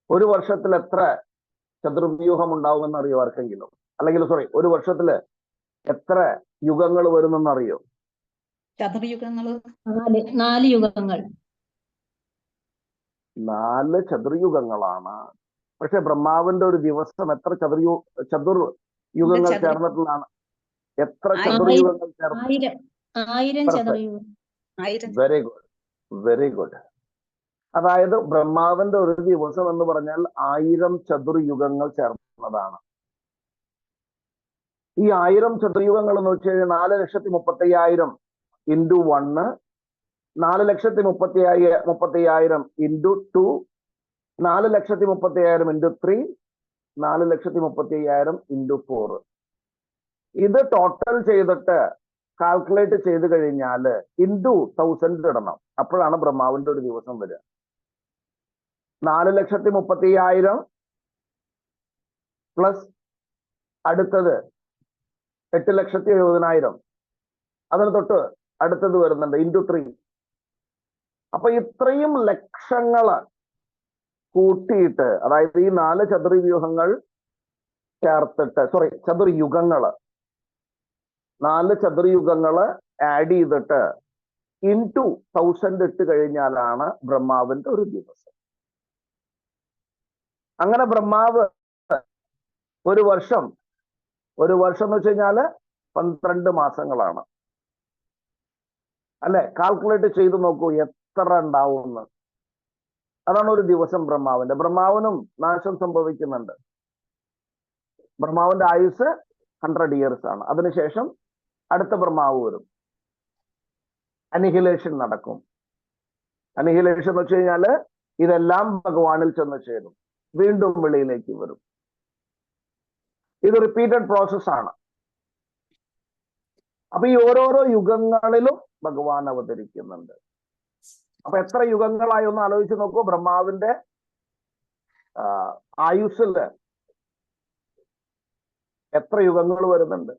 [SPEAKER 2] ഒരു വർഷത്തിൽ എത്ര ചതുർവ്യൂഹം ഉണ്ടാവുമെന്ന് അറിയോ ആർക്കെങ്കിലും? അല്ലെങ്കിൽ ഒരു വർഷത്തില് എത്ര യുഗങ്ങൾ വരുമെന്ന് അറിയോ?
[SPEAKER 6] ചതുർയുഗങ്ങള്
[SPEAKER 4] 4 യുഗങ്ങൾ.
[SPEAKER 2] 4 ചതുർയുഗങ്ങളാണ്. പക്ഷെ ബ്രഹ്മാവിന്റെ ഒരു ദിവസം എത്ര ചതുർയുഗങ്ങൾ ചേർന്നിട്ടുള്ളതാണ്? എത്ര ചതുർയുഗങ്ങൾ ചേർന്ന്?
[SPEAKER 4] 1000 ചതുർയുഗം.
[SPEAKER 2] Very good, very good. അതായത് ബ്രഹ്മാവിന്റെ ഒരു ദിവസം എന്ന് പറഞ്ഞാൽ 1000 ചതുർയുഗങ്ങൾ ചേർന്നതാണ്. ഈ 1000 ചതുർയുഗങ്ങൾ എന്ന് വെച്ച് കഴിഞ്ഞാൽ 4,35,000 ഇൻറ്റു 1, 4,35,000 ഇൻറ്റു 2, 4,35,000 ഇൻറ്റു 3, 4,35,000 ഇൻറ്റു 4. ഇത് ടോട്ടൽ ചെയ്തിട്ട് കാൽക്കുലേറ്റ് ചെയ്ത് കഴിഞ്ഞാൽ ഇൻറ്റു 1000 ഇടണം. അപ്പോഴാണ് ബ്രഹ്മാവിന്റെ ഒരു ദിവസം വരിക. 4,35,000 പ്ലസ് അടുത്തത് 8,70,000, അതിന് തൊട്ട് അടുത്തത് വരുന്നുണ്ട് ഇൻറ്റു 3. അപ്പൊ ഇത്രയും ലക്ഷങ്ങള് കൂട്ടിയിട്ട്, അതായത് ഈ 4 ചതുർവ്യൂഹങ്ങൾ ചേർത്തിട്ട്, ചതുർയുഗങ്ങള്, 4 ചതുർയുഗങ്ങള് ആഡ് ചെയ്തിട്ട് ഇൻറ്റു 1000 ഇട്ട് കഴിഞ്ഞാലാണ് ബ്രഹ്മാവിന്റെ ഒരു ദിവസം. അങ്ങനെ ബ്രഹ്മാവ് ഒരു വർഷം എന്ന് വെച്ച് കഴിഞ്ഞാല് 12 മാസങ്ങളാണ് അല്ലെ? കാൽക്കുലേറ്റ് ചെയ്ത് നോക്കൂ എത്ര ഉണ്ടാവുമെന്ന്. അതാണ് ഒരു ദിവസം ബ്രഹ്മാവിന്റെ. ബ്രഹ്മാവിനും നാശം സംഭവിക്കുന്നുണ്ട്. ബ്രഹ്മാവിന്റെ ആയുസ് 100 ഇയേഴ്സ് ആണ്. അതിനുശേഷം അടുത്ത ബ്രഹ്മാവ് വരും, അനിഹിലേഷൻ നടക്കും. അനിഹിലേഷൻ എന്ന് വെച്ച് കഴിഞ്ഞാല് ഇതെല്ലാം ഭഗവാനിൽ ചെന്ന് ചേരും, വീണ്ടും വെളിയിലേക്ക് വരും. ഇത് റിപ്പീറ്റഡ് പ്രോസസ് ആണ്. അപ്പൊ ഈ ഓരോരോ യുഗങ്ങളിലും ഭഗവാൻ അവതരിക്കുന്നുണ്ട്. അപ്പൊ എത്ര യുഗങ്ങളായി ഒന്ന് ആലോചിച്ച് നോക്കൂ. ബ്രഹ്മാവിന്റെ ആയുസ്സില് എത്ര യുഗങ്ങൾ വരുന്നുണ്ട്.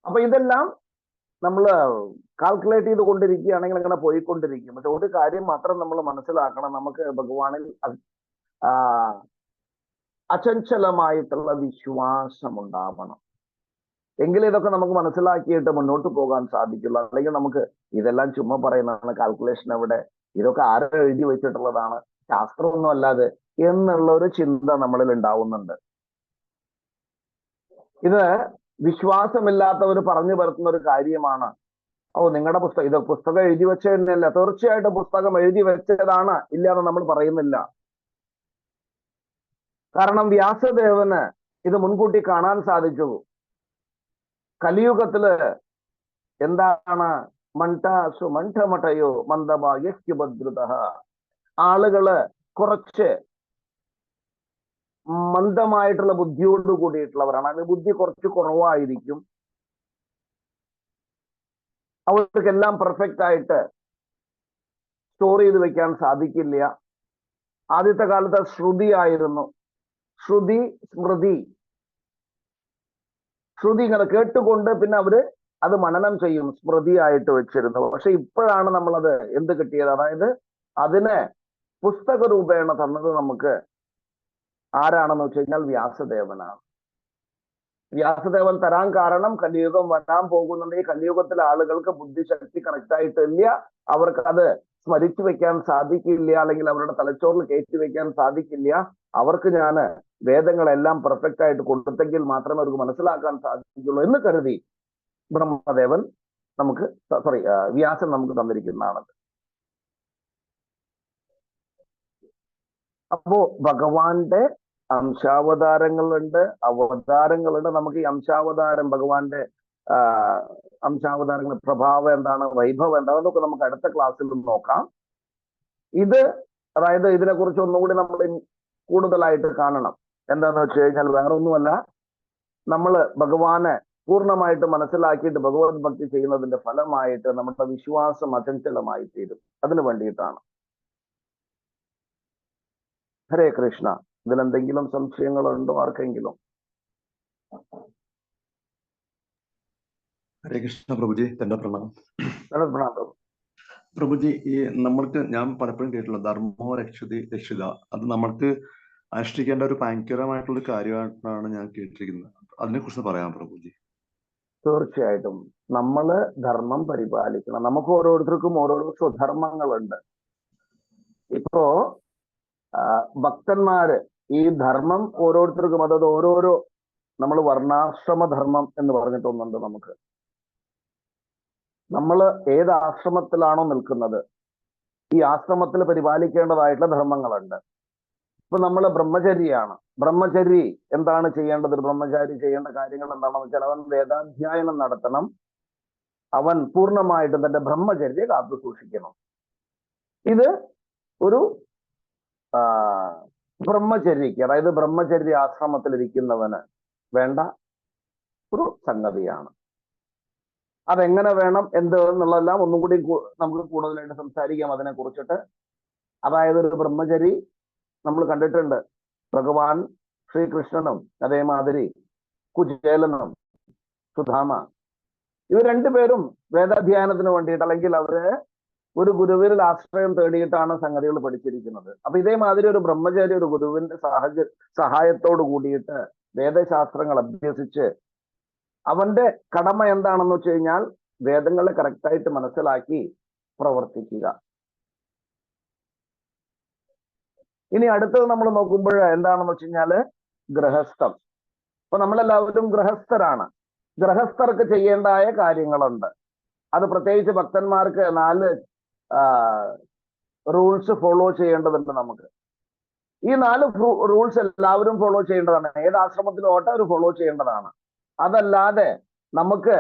[SPEAKER 2] അപ്പൊ ഇതെല്ലാം നമ്മൾ കാൽക്കുലേറ്റ് ചെയ്ത് കൊണ്ടിരിക്കുകയാണെങ്കിൽ അങ്ങനെ പോയിക്കൊണ്ടിരിക്കും. പക്ഷെ ഒരു കാര്യം മാത്രം നമ്മൾ മനസ്സിലാക്കണം, നമുക്ക് ഭഗവാനിൽ അചഞ്ചലമായിട്ടുള്ള വിശ്വാസം ഉണ്ടാവണം. എങ്കിലും ഇതൊക്കെ നമുക്ക് മനസ്സിലാക്കിയിട്ട് മുന്നോട്ട് പോകാൻ സാധിക്കുള്ളൂ. അല്ലെങ്കിൽ നമുക്ക് ഇതെല്ലാം ചുമ്മാ പറയുന്നതാണ്, കാൽക്കുലേഷൻ എവിടെ, ഇതൊക്കെ ആരോ എഴുതി വെച്ചിട്ടുള്ളതാണ്, ശാസ്ത്രമൊന്നും അല്ലാതെ എന്നുള്ള ഒരു ചിന്ത നമ്മളിൽ ഉണ്ടാവുന്നുണ്ട്. ഇത് വിശ്വാസമില്ലാത്തവർ പറഞ്ഞു പരത്തുന്ന ഒരു കാര്യമാണ്. നിങ്ങളുടെ പുസ്തകം എഴുതി വെച്ചതന്നെയല്ല. തീർച്ചയായിട്ടും പുസ്തകം എഴുതി വെച്ചതാണ്, ഇല്ല എന്ന് നമ്മൾ പറയുന്നില്ല. കാരണം വ്യാസദേവന് ഇത് മുൻകൂട്ടി കാണാൻ സാധിച്ചു. കലിയുഗത്തില് എന്താണ് മണ്ഠാസു മണ്ഠമഠയോ മന്ദമായുഭദ്രുത, ആളുകള് കുറച്ച് മന്ദമായിട്ടുള്ള ബുദ്ധിയോട് കൂടിയിട്ടുള്ളവരാണ്. അത് ബുദ്ധി കുറച്ച് കുറവായിരിക്കും. അവർക്കെല്ലാം പെർഫെക്റ്റ് ആയിട്ട് സ്റ്റോർ ചെയ്ത് വെക്കാൻ സാധിക്കില്ല. ആദ്യത്തെ കാലത്ത് ശ്രുതി ആയിരുന്നു. ശ്രുതി സ്മൃതി. ശ്രുതി ഇങ്ങനെ കേട്ടുകൊണ്ട് പിന്നെ അവര് അത് മനനം ചെയ്യും, സ്മൃതി ആയിട്ട് വെച്ചിരുന്നു. പക്ഷെ ഇപ്പോഴാണ് നമ്മളത് എന്ത് കിട്ടിയത്, അതായത് അതിനെ പുസ്തക രൂപേണ തന്നത് നമുക്ക് ആരാണെന്ന് വെച്ച് കഴിഞ്ഞാൽ വ്യാസദേവനാണ്. വ്യാസദേവൻ തരാൻ കാരണം കലിയുഗം വരാൻ പോകുന്നുണ്ട്. ഈ കലിയുഗത്തിലെ ആളുകൾക്ക് ബുദ്ധിശക്തി കറക്റ്റ് ആയിട്ടില്ല, അവർക്ക് അത് സ്മരിച്ചു വെക്കാൻ സാധിക്കില്ല, അല്ലെങ്കിൽ അവരുടെ തലച്ചോറിൽ കയറ്റി വെക്കാൻ സാധിക്കില്ല. അവർക്ക് ഞാൻ വേദങ്ങളെല്ലാം പെർഫെക്റ്റ് ആയിട്ട് കൊടുത്തെങ്കിൽ മാത്രമേ അവർക്ക് മനസ്സിലാക്കാൻ സാധിക്കുള്ളൂ എന്ന് കരുതി ബ്രഹ്മദേവൻ നമുക്ക് വ്യാസൻ നമുക്ക് തന്നിരിക്കുന്നതാണത്. അപ്പോ ഭഗവാന്റെ അംശാവതാരങ്ങളുണ്ട്, അവതാരങ്ങളുണ്ട്. നമുക്ക് ഈ അംശാവതാരം, ഭഗവാന്റെ അംശാവതാരങ്ങളുടെ പ്രഭാവം എന്താണ്, വൈഭവം എന്താണ്, അതൊക്കെ നമുക്ക് അടുത്ത ക്ലാസ്സിൽ നോക്കാം. അതായത് ഇതിനെക്കുറിച്ച് ഒന്നുകൂടി നമ്മൾ കൂടുതലായിട്ട് കാണണം. എന്താന്ന് വെച്ച് കഴിഞ്ഞാൽ വേറെ ഒന്നുമല്ല, നമ്മൾ ഭഗവാനെ പൂർണ്ണമായിട്ട് മനസ്സിലാക്കിയിട്ട് ഭഗവത് ഭക്തി ചെയ്യുന്നതിന്റെ ഫലമായിട്ട് നമ്മുടെ വിശ്വാസം അചഞ്ചലമായി തീരും. അതിനു വേണ്ടിയിട്ടാണ്. ഹരേ കൃഷ്ണ. ഇതിലെന്തെങ്കിലും സംശയങ്ങളുണ്ടോ ആർക്കെങ്കിലും?
[SPEAKER 8] ഹരേ കൃഷ്ണ പ്രഭുജി, തന്നെ പ്രണാമം.
[SPEAKER 2] പ്രണാമം.
[SPEAKER 8] പ്രഭുജി, ഈ നമ്മൾക്ക് ഞാൻ പലപ്പോഴും കേട്ടിട്ടുള്ള ധർമ്മോ രക്ഷതി രക്ഷിത, അത് നമ്മൾക്ക് അനുഷ്ഠിക്കേണ്ട ഒരു ഭയങ്കരമായിട്ടുള്ള കാര്യമായിട്ടാണ് ഞാൻ കേട്ടിരിക്കുന്നത്. അതിനെക്കുറിച്ച് പറയാം പ്രഭുജി.
[SPEAKER 2] തീർച്ചയായിട്ടും നമ്മള് ധർമ്മം പരിപാലിക്കണം. നമുക്ക് ഓരോരുത്തർക്കും ഓരോരോ സ്വധർമ്മങ്ങളുണ്ട്. ഇപ്പോ ഭക്തന്മാര് ഈ ധർമ്മം ഓരോരുത്തർക്കും, അതായത് ഓരോരോ, നമ്മൾ വർണ്ണാശ്രമ ധർമ്മം എന്ന് പറഞ്ഞിട്ടൊന്നുണ്ട് നമുക്ക്. നമ്മൾ ഏത് ആശ്രമത്തിലാണോ നിൽക്കുന്നത്, ഈ ആശ്രമത്തിൽ പരിപാലിക്കേണ്ടതായിട്ടുള്ള ധർമ്മങ്ങളുണ്ട്. ഇപ്പൊ നമ്മൾ ബ്രഹ്മചര്യയാണ്. ബ്രഹ്മചരി എന്താണ് ചെയ്യേണ്ടത്? ബ്രഹ്മചാരി ചെയ്യേണ്ട കാര്യങ്ങൾ എന്താണെന്ന് വെച്ചാൽ അവൻ വേദാധ്യയനം നടത്തണം. അവൻ പൂർണ്ണമായിട്ടും തന്റെ ബ്രഹ്മചര്യ കാത്തു സൂക്ഷിക്കണം. ഇത് ഒരു ബ്രഹ്മചര്യക്ക്, അതായത് ബ്രഹ്മചര്യ ആശ്രമത്തിലിരിക്കുന്നവന് വേണ്ട ഒരു സംഗതിയാണ്. അതെങ്ങനെ വേണം എന്ത് എന്നുള്ളതെല്ലാം ഒന്നും കൂടി നമുക്ക് കൂടുതലായിട്ട് സംസാരിക്കാം അതിനെ കുറിച്ചിട്ട്. അതായത് ഒരു ബ്രഹ്മചരി നമ്മൾ കണ്ടിട്ടുണ്ട്, ഭഗവാൻ ശ്രീകൃഷ്ണനും അതേമാതിരി കുചേലനും സുധാമ, ഇവർ രണ്ടുപേരും വേദാധ്യയനത്തിന് വേണ്ടിയിട്ട്, അല്ലെങ്കിൽ അവര് ഒരു ഗുരുവിൽ ആശ്രയം തേടിയിട്ടാണ് സംഗതികൾ പഠിച്ചിരിക്കുന്നത്. അപ്പൊ ഇതേമാതിരി ഒരു ബ്രഹ്മചാരി ഒരു ഗുരുവിന്റെ സഹായത്തോട് കൂടിയിട്ട് വേദശാസ്ത്രങ്ങൾ അഭ്യസിച്ച് അവന്റെ കടമ എന്താണെന്ന് വെച്ച് കഴിഞ്ഞാൽ വേദങ്ങളെ കറക്റ്റായിട്ട് മനസ്സിലാക്കി പ്രവർത്തിക്കുക. ഇനി അടുത്തത് നമ്മൾ നോക്കുമ്പോൾ എന്താണെന്ന് വെച്ച് കഴിഞ്ഞാല് ഗൃഹസ്ഥം. അപ്പൊ നമ്മളെല്ലാവരും ഗൃഹസ്ഥരാണ്. ഗൃഹസ്ഥർക്ക് ചെയ്യേണ്ടായ കാര്യങ്ങളുണ്ട്. അത് പ്രത്യേകിച്ച് ഭക്തന്മാർക്ക് 4 റൂൾസ് ഫോളോ ചെയ്യേണ്ടതുണ്ട് നമുക്ക്. ഈ 4 റൂൾസ് എല്ലാവരും ഫോളോ ചെയ്യേണ്ടതാണ്. ഏത് ആശ്രമത്തിലോട്ടെ അവർ ഫോളോ ചെയ്യേണ്ടതാണ്. അതല്ലാതെ നമുക്ക്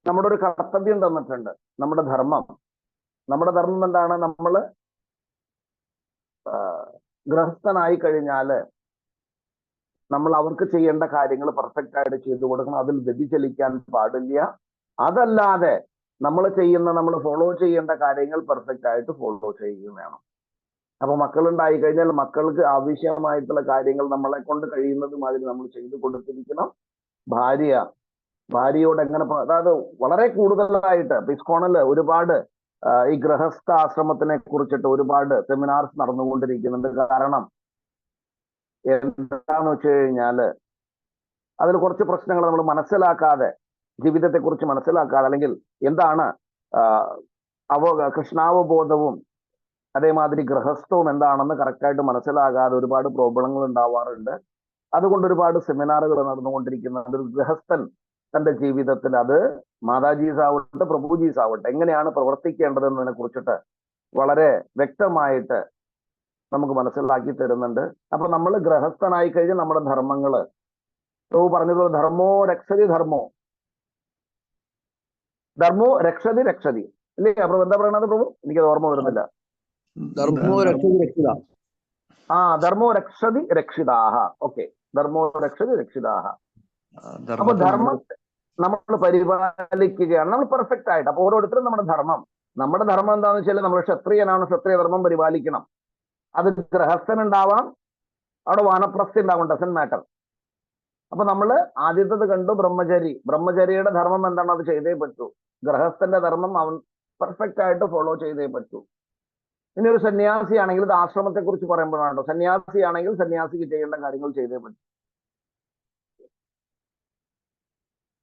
[SPEAKER 2] നമ്മുടെ ഒരു കർത്തവ്യം തന്നിട്ടുണ്ട്, നമ്മുടെ ധർമ്മം. നമ്മുടെ ധർമ്മം എന്താണ്? നമ്മൾ ഗൃഹസ്ഥനായി കഴിഞ്ഞാല് നമ്മൾ അവർക്ക് ചെയ്യേണ്ട കാര്യങ്ങൾ പെർഫെക്റ്റ് ആയിട്ട് ചെയ്തു കൊടുക്കണം. അതിൽ വ്യതിചലിക്കാൻ പാടില്ല. അതല്ലാതെ നമ്മൾ ഫോളോ ചെയ്യേണ്ട കാര്യങ്ങൾ പെർഫെക്റ്റ് ആയിട്ട് ഫോളോ ചെയ്യുകയും വേണം. അപ്പൊ മക്കളുണ്ടായി കഴിഞ്ഞാൽ മക്കൾക്ക് ആവശ്യമായിട്ടുള്ള കാര്യങ്ങൾ നമ്മളെ കൊണ്ട് കഴിയുന്നതും അതിൽ നമ്മൾ ചെയ്തു കൊടുത്തിരിക്കണം. ഭാര്യയോട് എങ്ങനെ, അതായത് വളരെ കൂടുതലായിട്ട് ഇസ്കോണില് ഒരുപാട് ഈ ഗൃഹസ്ഥ ആശ്രമത്തിനെ കുറിച്ചിട്ട് ഒരുപാട് സെമിനാർസ് നടന്നുകൊണ്ടിരിക്കുന്നുണ്ട്. കാരണം എന്താന്ന് വെച്ച് കഴിഞ്ഞാല് അതിൽ കുറച്ച് പ്രശ്നങ്ങൾ നമ്മൾ മനസ്സിലാക്കാതെ, ജീവിതത്തെ കുറിച്ച് മനസ്സിലാക്കാതെ, അല്ലെങ്കിൽ എന്താണ് കൃഷ്ണാവബോധവും അതേമാതിരി ഗൃഹസ്ഥവും എന്താണെന്ന് കറക്റ്റായിട്ട് മനസ്സിലാകാതെ ഒരുപാട് പ്രോബ്ലങ്ങൾ ഉണ്ടാവാറുണ്ട്. അതുകൊണ്ട് ഒരുപാട് സെമിനാറുകൾ നടന്നുകൊണ്ടിരിക്കുന്നുണ്ട്. ഗൃഹസ്ഥൻ തന്റെ ജീവിതത്തിൽ, അത് മാതാജീസ് ആവട്ടെ പ്രഭുജീസ് ആവട്ടെ, എങ്ങനെയാണ് പ്രവർത്തിക്കേണ്ടതെന്നതിനെ കുറിച്ചിട്ട് വളരെ വ്യക്തമായിട്ട് നമുക്ക് മനസ്സിലാക്കി തരുന്നുണ്ട്. അപ്പൊ നമ്മൾ ഗൃഹസ്ഥനായി കഴിഞ്ഞാൽ നമ്മുടെ ധർമ്മങ്ങള്, പ്രഭു പറഞ്ഞതുപോലെ ധർമ്മോ രക്ഷതി ധർമ്മോ രക്ഷതി രക്ഷതി, ഇല്ലേ പ്രഭു? എന്താ പറയണത് പ്രഭു? എനിക്കത് ഓർമ്മ വരുന്നില്ല.
[SPEAKER 9] ധർമ്മോ രക്ഷതി രക്ഷിത.
[SPEAKER 2] ധർമ്മോ രക്ഷതി രക്ഷിതാഹ. ഓക്കെ, ധർമ്മോ രക്ഷതി രക്ഷിതാഹ. അപ്പൊ ധർമ്മത്തെ നമ്മൾ പരിപാലിക്കുകയാണ് നമ്മൾ പെർഫെക്റ്റ് ആയിട്ട്. അപ്പൊ ഓരോരുത്തരും നമ്മുടെ ധർമ്മം എന്താണെന്ന് വെച്ചാൽ നമ്മൾ ക്ഷത്രിയനാണ്, ക്ഷത്രിയ ധർമ്മം പരിപാലിക്കണം. അത് ഗൃഹസ്ഥൻ ഉണ്ടാവാം, അവിടെ വാനപ്രസ്ഥ ഉണ്ടാവും, ഡസൻ മാറ്റർ. അപ്പൊ നമ്മള് ആദ്യത്തത് കണ്ടു ബ്രഹ്മചരിയുടെ ധർമ്മം എന്താണ്? അത് ചെയ്തേ പറ്റൂ. ഗൃഹസ്ഥന്റെ ധർമ്മം അവൻ പെർഫെക്റ്റ് ആയിട്ട് ഫോളോ ചെയ്തേ പറ്റൂ. ഇനി ഒരു സന്യാസി ആണെങ്കിൽ, ഇത് ആശ്രമത്തെ കുറിച്ച് പറയുമ്പോഴാണോ, സന്യാസി ആണെങ്കിൽ സന്യാസിക്ക് ചെയ്യേണ്ട കാര്യങ്ങൾ ചെയ്തേ പറ്റൂ.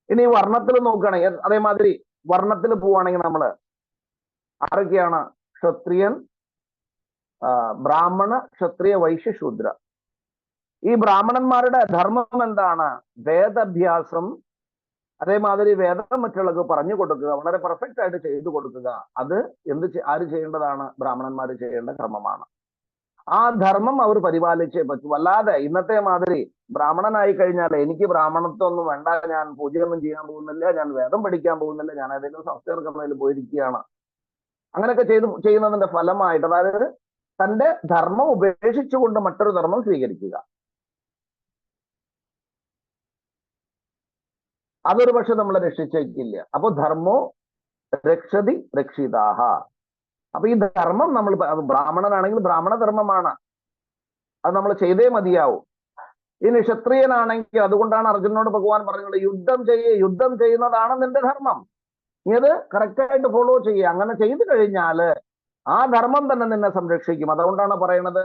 [SPEAKER 2] ഇനി വർണ്ണത്തിൽ നോക്കുകയാണെങ്കിൽ അതേമാതിരി വർണ്ണത്തിൽ പോവുകയാണെങ്കിൽ നമ്മള് ആരൊക്കെയാണ്? ക്ഷത്രിയൻ, ബ്രാഹ്മണ, ക്ഷത്രിയ, വൈശ്യ, ശൂദ്ര. ഈ ബ്രാഹ്മണന്മാരുടെ ധർമ്മം എന്താണ്? വേദാഭ്യാസം, അതേമാതിരി വേദം മറ്റുള്ളവർക്ക് പറഞ്ഞു കൊടുക്കുക, വളരെ പെർഫെക്റ്റ് ആയിട്ട് ചെയ്തു കൊടുക്കുക. അത് ആര് ചെയ്യേണ്ടതാണ്? ബ്രാഹ്മണന്മാർ ചെയ്യേണ്ട ധർമ്മമാണ്. ആ ധർമ്മം അവർ പരിപാലിച്ചേ പറ്റൂ. അല്ലാതെ ഇന്നത്തെ മാതിരി ബ്രാഹ്മണനായി കഴിഞ്ഞാൽ എനിക്ക് ബ്രാഹ്മണത്വം ഒന്നും വേണ്ട, ഞാൻ പൂജയൊന്നും ചെയ്യാൻ പോകുന്നില്ല, ഞാൻ വേദം പഠിക്കാൻ പോകുന്നില്ല, ഞാൻ ഏതെങ്കിലും സോഫ്റ്റ്വെയർ കമ്പനിയിൽ പോയിരിക്കുകയാണ്, അങ്ങനെയൊക്കെ ചെയ്യുന്നതിന്റെ ഫലമായിട്ട്, അതായത് തന്റെ ധർമ്മം ഉപേക്ഷിച്ചുകൊണ്ട് മറ്റൊരു ധർമ്മം സ്വീകരിക്കുക, അതൊരു പക്ഷെ നമ്മളെ രക്ഷിച്ചേക്കില്ല. അപ്പൊ ധർമ്മോ രക്ഷതി രക്ഷിതാഹ. അപ്പൊ ഈ ധർമ്മം നമ്മൾ, ബ്രാഹ്മണനാണെങ്കിൽ ബ്രാഹ്മണ ധർമ്മമാണ്, അത് നമ്മൾ ചെയ്തേ മതിയാവും. ഇനി ക്ഷത്രിയനാണെങ്കിൽ അതുകൊണ്ടാണ് അർജുനനോട് ഭഗവാൻ പറഞ്ഞത് യുദ്ധം ചെയ്യുന്നതാണ് നിന്റെ ധർമ്മം, നീ അത് കറക്റ്റായിട്ട് ഫോളോ ചെയ്യുക. അങ്ങനെ ചെയ്തു കഴിഞ്ഞാല് ആ ധർമ്മം തന്നെ നിന്നെ സംരക്ഷിക്കും. അതുകൊണ്ടാണ് പറയുന്നത്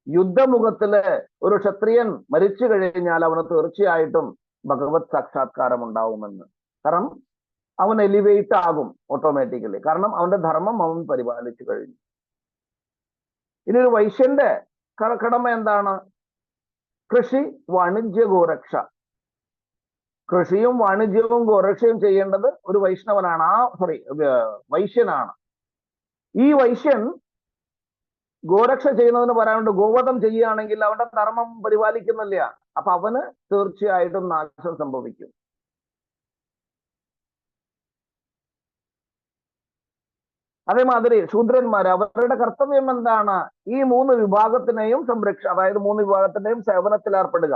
[SPEAKER 2] യുദ്ധമുഖത്തില് ഒരു ക്ഷത്രിയൻ മരിച്ചു കഴിഞ്ഞാൽ അവന് തീർച്ചയായിട്ടും ഭഗവത് സാക്ഷാത്കാരം ഉണ്ടാവുമെന്ന്. കാരണം അവൻ എലിവേറ്റ് ആകും ഓട്ടോമാറ്റിക്കലി, കാരണം അവന്റെ ധർമ്മം അവൻ പരിപാലിച്ചു കഴിഞ്ഞു. ഇനി ഒരു വൈശ്യന്റെ കടമ എന്താണ്? കൃഷി, വാണിജ്യ, ഗോരക്ഷ. കൃഷിയും വാണിജ്യവും ഗോരക്ഷയും ചെയ്യേണ്ടത് ഒരു വൈഷ്ണവനാണ്, വൈശ്യനാണ്. ഈ വൈശ്യൻ ഗോരക്ഷ ചെയ്യുന്നതിന് പറയാനുണ്ട്, ഗോവധം ചെയ്യുകയാണെങ്കിൽ അവന്റെ ധർമ്മം പരിപാലിക്കുന്നില്ല, അപ്പൊ അവന് തീർച്ചയായിട്ടും നാശം സംഭവിക്കും. അതേമാതിരി ശൂദ്രന്മാർ, അവരുടെ കർത്തവ്യം എന്താണ്? ഈ 3 വിഭാഗത്തിനെയും അതായത് 3 വിഭാഗത്തിന്റെയും സേവനത്തിൽ ഏർപ്പെടുക.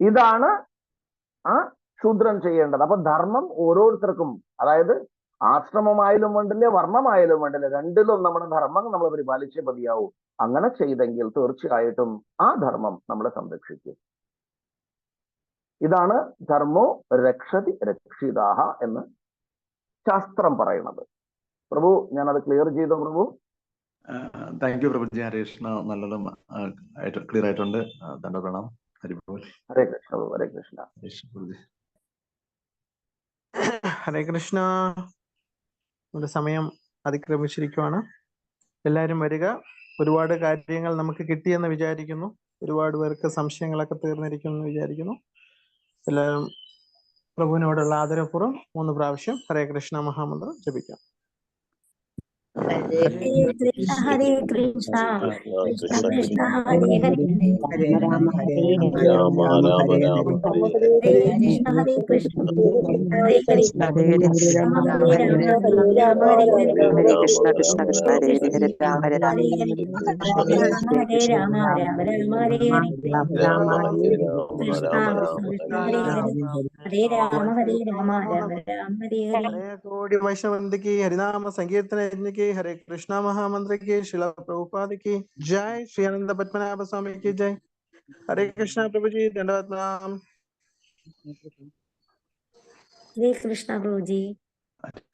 [SPEAKER 2] ഇതാണ് ശൂദ്രൻ ചെയ്യേണ്ടത്. അപ്പൊ ധർമ്മം ഓരോരുത്തർക്കും, അതായത് ആശ്രമമായാലും വേണ്ടില്ല, വർണ്ണമായാലും വേണ്ടില്ല, രണ്ടിലും നമ്മുടെ ധർമ്മം നമ്മൾ പരിപാലിച്ചേ മതിയാവൂ. അങ്ങനെ ചെയ്തെങ്കിൽ തീർച്ചയായിട്ടും ആ ധർമ്മം നമ്മളെ സംരക്ഷിക്കും. ഇതാണ് ധർമ്മോ രക്ഷതി രക്ഷിതാഹ എന്ന് ശാസ്ത്രം പറയുന്നത്. പ്രഭു, ഞാനത് ക്ലിയർ ചെയ്തോ പ്രഭു?
[SPEAKER 8] Thank you പ്രഭുജി. ഹരേ കൃഷ്ണ, നല്ലതും ക്ലിയർ ആയിട്ടുണ്ട്. പ്രണാം. ഹരിബോൾ.
[SPEAKER 2] ഹരേ കൃഷ്ണ പ്രഭു, ഹരേ കൃഷ്ണ.
[SPEAKER 10] ഹരേ കൃഷ്ണ. നമ്മുടെ സമയം അതിക്രമിച്ചിരിക്കുവാണ്. എല്ലാവരും വരിക. ഒരുപാട് കാര്യങ്ങൾ നമുക്ക് കിട്ടിയെന്ന് വിചാരിക്കുന്നു. ഒരുപാട് പേർക്ക് സംശയങ്ങളൊക്കെ തീർന്നിരിക്കുന്നു എന്ന് വിചാരിക്കുന്നു. എല്ലാവരും പ്രഭുവിനോടുള്ള ആദരപൂർവ്വം 3 പ്രാവശ്യം ഹരേ കൃഷ്ണ മഹാമന്ത്രം ജപിക്കാം.
[SPEAKER 4] ഹരേ കൃഷ്ണ ഹരേ കൃഷ്ണ കൃഷ്ണ കൃഷ്ണ ഹരേ ഹരേ ഹരേ രാമ ഹരേ രാമ രാമ രാമ ഹരേ കൃഷ്ണ ഹരേ കൃഷ്ണ ഹരേ കൃഷ്ണ രാമ ഹരേ രാമ രാമ ഹരേ ഹരേ
[SPEAKER 5] ഹരേ കൃഷ്ണ കൃഷ്ണ കൃഷ്ണ ഹരേ ഹരേ രാമ ഹരേ രാമ
[SPEAKER 4] ഹരേ ഹരേ രാമ ഹരേ രാമ രാമ രാമ ഹരേ ഹരേ കൃഷ്ണ കൃഷ്ണ ഹരേ ഹരേ ഹരേ രാമ രാമ രാമ ഹരേ ഹരേ.
[SPEAKER 10] കോടി वैष्णव की हरिनाम संकीर्तन यज्ञ की हरे कृष्णा महामंत्र की शिला प्रभुपाद की जय। श्री आनंद पद्मनाभ स्वामी की जय। हरे कृष्णा प्रभु जी, धन्यवाद प्रणाम।
[SPEAKER 4] हरे कृष्णा प्रभु जी।